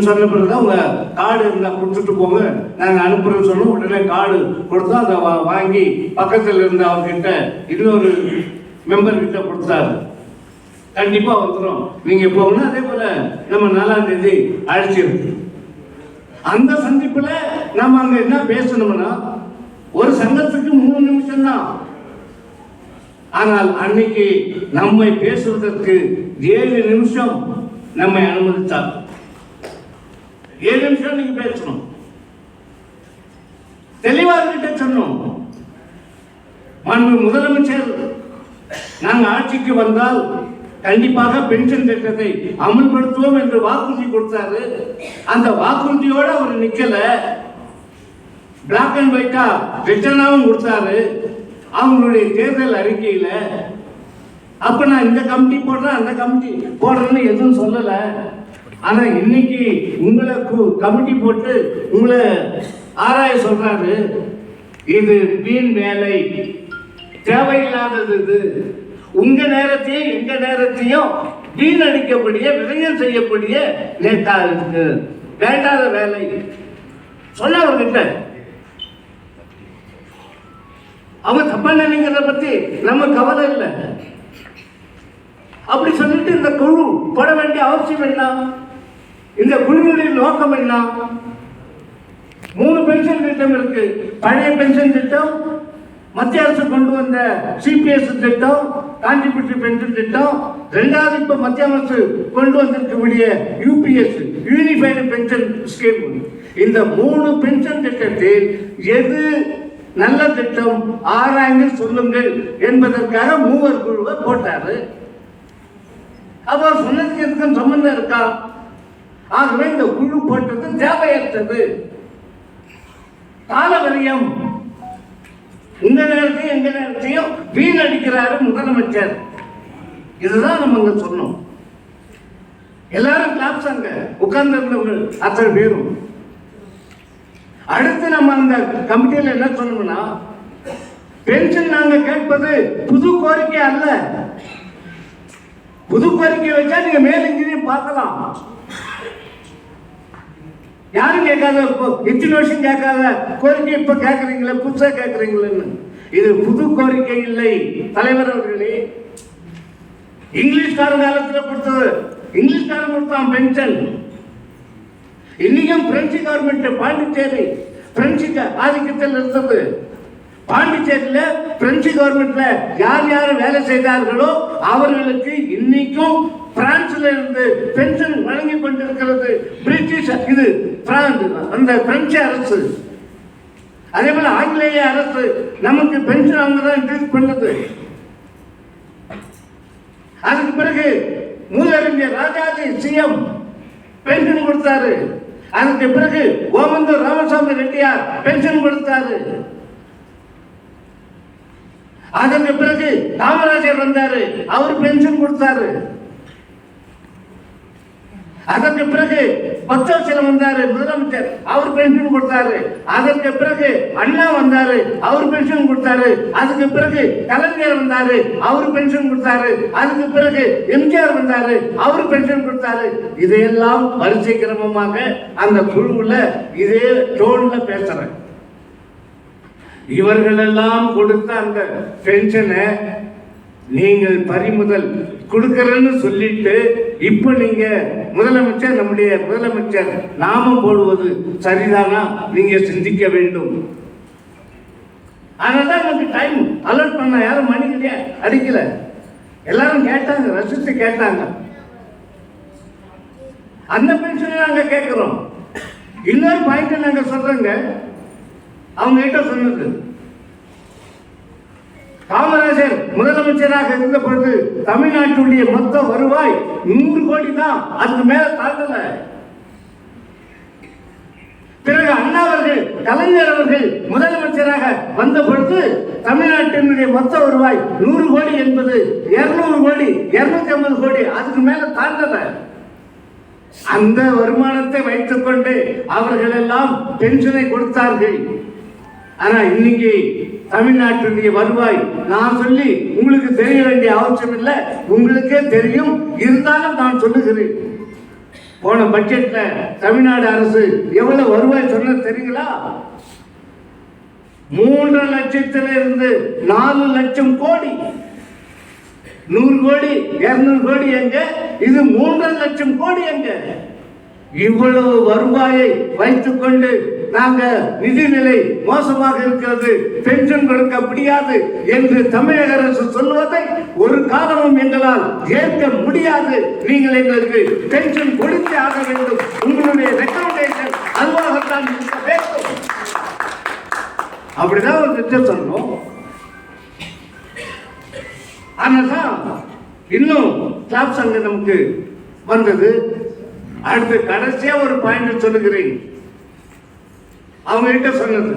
சொன்ன பிறகுதான் உங்க கார்டு இருந்தா கொடுத்துட்டு போங்க, நாங்க அனுப்புறோம்னு சொன்னோம். உடனே கார்டு கொடுத்தோம். அதை வாங்கி பக்கத்தில் இருந்த அவர்கிட்ட இன்னொரு மெம்பர் கிட்ட கொடுத்தாரு. கண்டிப்பா வந்துடும், நீங்க போகணும். அதே போல நம்ம 4ஆம் தேதி அழைச்சிருக்கு. அந்த சந்திப்புல நம்ம அங்க என்ன பேசணும்னா, ஒரு சங்கத்துக்கு 3 நிமிஷம் தான். ஆனால் அன்னைக்கு நம்மை பேசுவதற்கு 7 நிமிஷம் நம்மை அனுமதித்தார். 7 நிமிஷம் நீங்க பேசணும். தெளிவாக சொன்னோம். மாண்பு முதலமைச்சர் நாங்க ஆட்சிக்கு வந்தால் கண்டிப்பாக பென்ஷன் திட்டத்தை அமல்படுத்துவோம் என்று வாக்குறுதி கொடுத்தாரு. அந்த வாக்குறுதியோடு அவர் நிக்கல, பிளாக் அண்ட் ஒயிட்டா ரிட்டர்னாவும் கொடுத்தாரு. அவங்களுடைய தேர்தல் அறிக்கையில. அப்ப நான் இந்த கமிட்டி போடுறேன் அந்த கமிட்டி போடுறேன்னு எதுவும் சொல்லல. ஆனா இன்னைக்கு உங்களை கமிட்டி போட்டு உங்களை ஆராய சொல்றாரு. இது வீண் வேலை, தேவையில்லாதது. இது உங்க நேரத்தையும் எங்க நேரத்தையும் வீணடிக்கக்கூடிய விரயம் செய்யக்கூடிய வேண்டாத வேலை சொல்ல அவர்கிட்ட. அவங்க தப்பா நினைக்கிறத பத்தி நம்ம கவலை இல்லை. அப்படி சொல்லிட்டு இந்த குழு போட வேண்டிய அவசியம் என்ன? இந்த குழுவின் நோக்கம் என்ன? 3 பென்ஷன் திட்டம் இருக்கு. பழைய பென்ஷன் திட்டம், மத்திய அரசு கொண்டு வந்த சிபிஎஸ் திட்டம், கான்ட்ரிபியூட்டரி பென்ஷன் திட்டம், 2வது இப்ப மத்திய அரசு கொண்டு வந்திருக்கக்கூடிய யூபிஎஸ் யூனிஃபைடு பென்ஷன் ஸ்கீம். இந்த 3 பென்ஷன் திட்டத்தில் எது நல்ல திட்டம் ஆராய்ந்து சொல்லுங்கள் என்பதற்காக 3 குழுவை போட்டாரு. அப்போ சொன்னதுக்கு எதுக்கும் சம்பந்தம் இருக்கா? ஆகவே இந்த குழு போட்டது தேவையற்றது, காலவரியம். உங்க நேரத்தையும் எங்க நேரத்தையும் வீணடிக்கிறாரு முதலமைச்சர். இதுதான் நம்ம இங்க சொன்னோம். எல்லாரும் கிளாப்ஸ் அங்க உட்கார்ந்து இருந்தவங்க அத்தனை பேரும். அடுத்து நம்ம அந்த கமிட்டியில் என்ன சொன்னோம்னா, பென்ஷன் நாங்க கேட்பது புது கோரிக்கை அல்ல. புது கோரிக்கை வச்சா நீங்க மேலங்கிலையும் பார்க்கலாம். யாரும் கேட்காத, இத்தனை வருஷம் கேட்காத கோரிக்கை இப்ப கேட்கறீங்களா, புதுசா கேட்கறீங்களன்னு. இது புது கோரிக்கை இல்லை தலைவர் அவர்களே. இங்கிலீஷ்காரன் காலத்துல கொடுத்தது, இங்கிலீஷ்காரன் கொடுத்தான் பென்ஷன். இன்னைக்கும் பிரெஞ்சு கவர்மெண்ட் பாண்டிச்சேரி பிரெஞ்சு ஆதிக்கத்தில் இருந்தது. பாண்டிச்சேரியில பிரெஞ்சு கவர்மெண்ட்ல யார் யார் வேலை செய்தார்களோ அவர்களுக்கு இன்னைக்கும் பிரான்ஸ்ல இருந்து பென்ஷன் வழங்கி கொண்டிருக்கிறது பிரிட்டிஷ், இது அந்த பிரெஞ்சு அரசு. அதே போல ஆங்கிலேய அரசு நமக்கு பென்ஷன் அவங்க தான் இன்ட்ரடியூஸ் பண்ணது. அதுக்கு பிறகு மூதறிஞர் ராஜாஜி சிஎம் பென்ஷன் கொடுத்தாரு. அதுக்கு பிறகு ஓமந்தூர் ராமசாமி ரெட்டியார் பென்ஷன் கொடுத்தாரு. அதற்கு பிறகு காமராஜர் வந்தாரு, அவர் பென்ஷன் கொடுத்தாரு. அதற்கு பிறகு பக்தவச்சலம் வந்தாரு முதலமைச்சர், அவர் பென்ஷன் கொடுத்தாரு. அதற்கு பிறகு அண்ணா வந்தாரு, அவர் பென்ஷன் கொடுத்தாரு. அதுக்கு பிறகு கலைஞர் வந்தாரு, அவர் பென்ஷன் கொடுத்தாரு. அதுக்கு பிறகு எம்ஜிஆர் வந்தாரு, அவர் பென்ஷன் கொடுத்தாரு. இதையெல்லாம் வரிசை கிரமமாக அந்த குழுவுல இதே டோன்ல பேசுறேன். இவர்களெல்லாம் கொடுத்த அந்த பென்ஷனை நீங்கள் பறிமுதல் கொடுக்கறன்னு சொல்லிட்டு இப்ப நீங்க முதலமைச்சர், நம்முடைய முதலமைச்சர் நாமம் போடுவது சரிதானா நீங்க சிந்திக்க வேண்டும். அதனால நமக்கு டைம் அலர்ட் பண்ண யாரும் மணிக்கிட்டே அடிக்கல. எல்லாரும் கேட்டாங்க, ரசித்து கேட்டாங்க. அந்த பென்ஷனை நாங்க கேட்கிறோம். இன்னொரு பாயிண்ட் நாங்க சொல்றோங்க. அவங்க கிட்ட சொன்னது, காமராஜர் முதலமைச்சராக இருந்த பொழுது தமிழ்நாட்டுடைய மொத்த வருவாய் 100 கோடி தான், அதுக்கு மேல தாண்டல. பிறகு அண்ணா அவர்கள், கலைஞர் அவர்கள் முதலமைச்சராக வந்த பொழுது தமிழ்நாட்டினுடைய மொத்த வருவாய் 100 கோடி என்பது 200 கோடி 250 கோடி, அதுக்கு மேல தாண்டல. அந்த வருமானத்தை வைத்துக் கொண்டு அவர்கள் எல்லாம் பென்ஷனை கொடுத்தார்கள். ஆனா இன்னைக்கு தமிழ்நாட்டுடைய வருவாய் நான் சொல்லி உங்களுக்கு தெரிய வேண்டிய அவசியம் இல்லை, உங்களுக்கே தெரியும். இருந்தாலும் நான் சொல்லுகிறேன், போன பட்ஜெட்ல தமிழ்நாடு அரசு எவ்வளவு வருவாய் சொன்னது தெரியுங்களா? 3 லட்சத்திலிருந்து 4 லட்சம் கோடி. 100 கோடி 200 கோடி எங்க, இது 3 லட்சம் கோடி எங்க? இவ்வளவு வருவாயை வைத்துக் கொண்டு நாங்க நிதிநிலை மோசமாக இருக்கிறது, பென்ஷன் கொடுக்க முடியாது என்று தமிழக அரசு சொல்வதை ஒரு காலமும் எங்களால் ஏற்க முடியாது. நீங்கள் எங்களுக்கு பென்ஷன் கொடுத்தே ஆக வேண்டும். உங்களுடைய ரெக்கமெண்டேஷன் அதுவாகத்தான் இருக்க வேண்டும். அப்படிதான் ஒரு திட்டம் சொன்னோம். ஆனால் இன்னும் கிளாப்ஸ் அங்க நமக்கு வந்தது. அடுத்து கடைசியா ஒரு பாயிண்ட் சொல்லுகிறேன். அவங்க கிட்ட சொன்னது,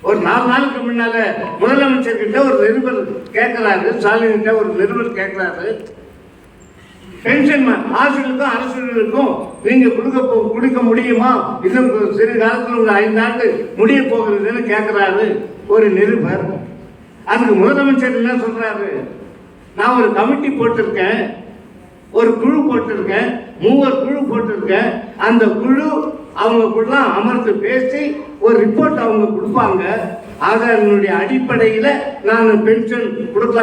ஒரு 4 நாளுக்கு முன்னால முதலமைச்சர் கிட்ட ஒரு நிருபர் கேட்கிறாரு, ஸ்டாலின் கிட்ட ஒரு நிருபர் கேட்கிறாரு, பென்ஷன் ஆசிரியர்களுக்கும் அரசுகளுக்கும் நீங்க கொடுக்க முடியுமா? இன்னும் சிறு காலத்தில் உங்க 5 ஆண்டு முடிய போகிறதுன்னு கேட்கிறாரு ஒரு நிருபர். அதுக்கு முதலமைச்சர் என்ன சொல்றாரு, நான் ஒரு கமிட்டி போட்டிருக்கேன், ஒரு குழு போட்டிருக்கேன், 3 குழு போட்டிருக்கேன். அந்த குழு அவங்க கூட அமர்ந்து பேசி ஒரு ரிப்போர்ட் அவங்க கொடுப்பாங்க. அதனுடைய அடிப்படையில் நான் பென்ஷன் கொடுக்கலாம்.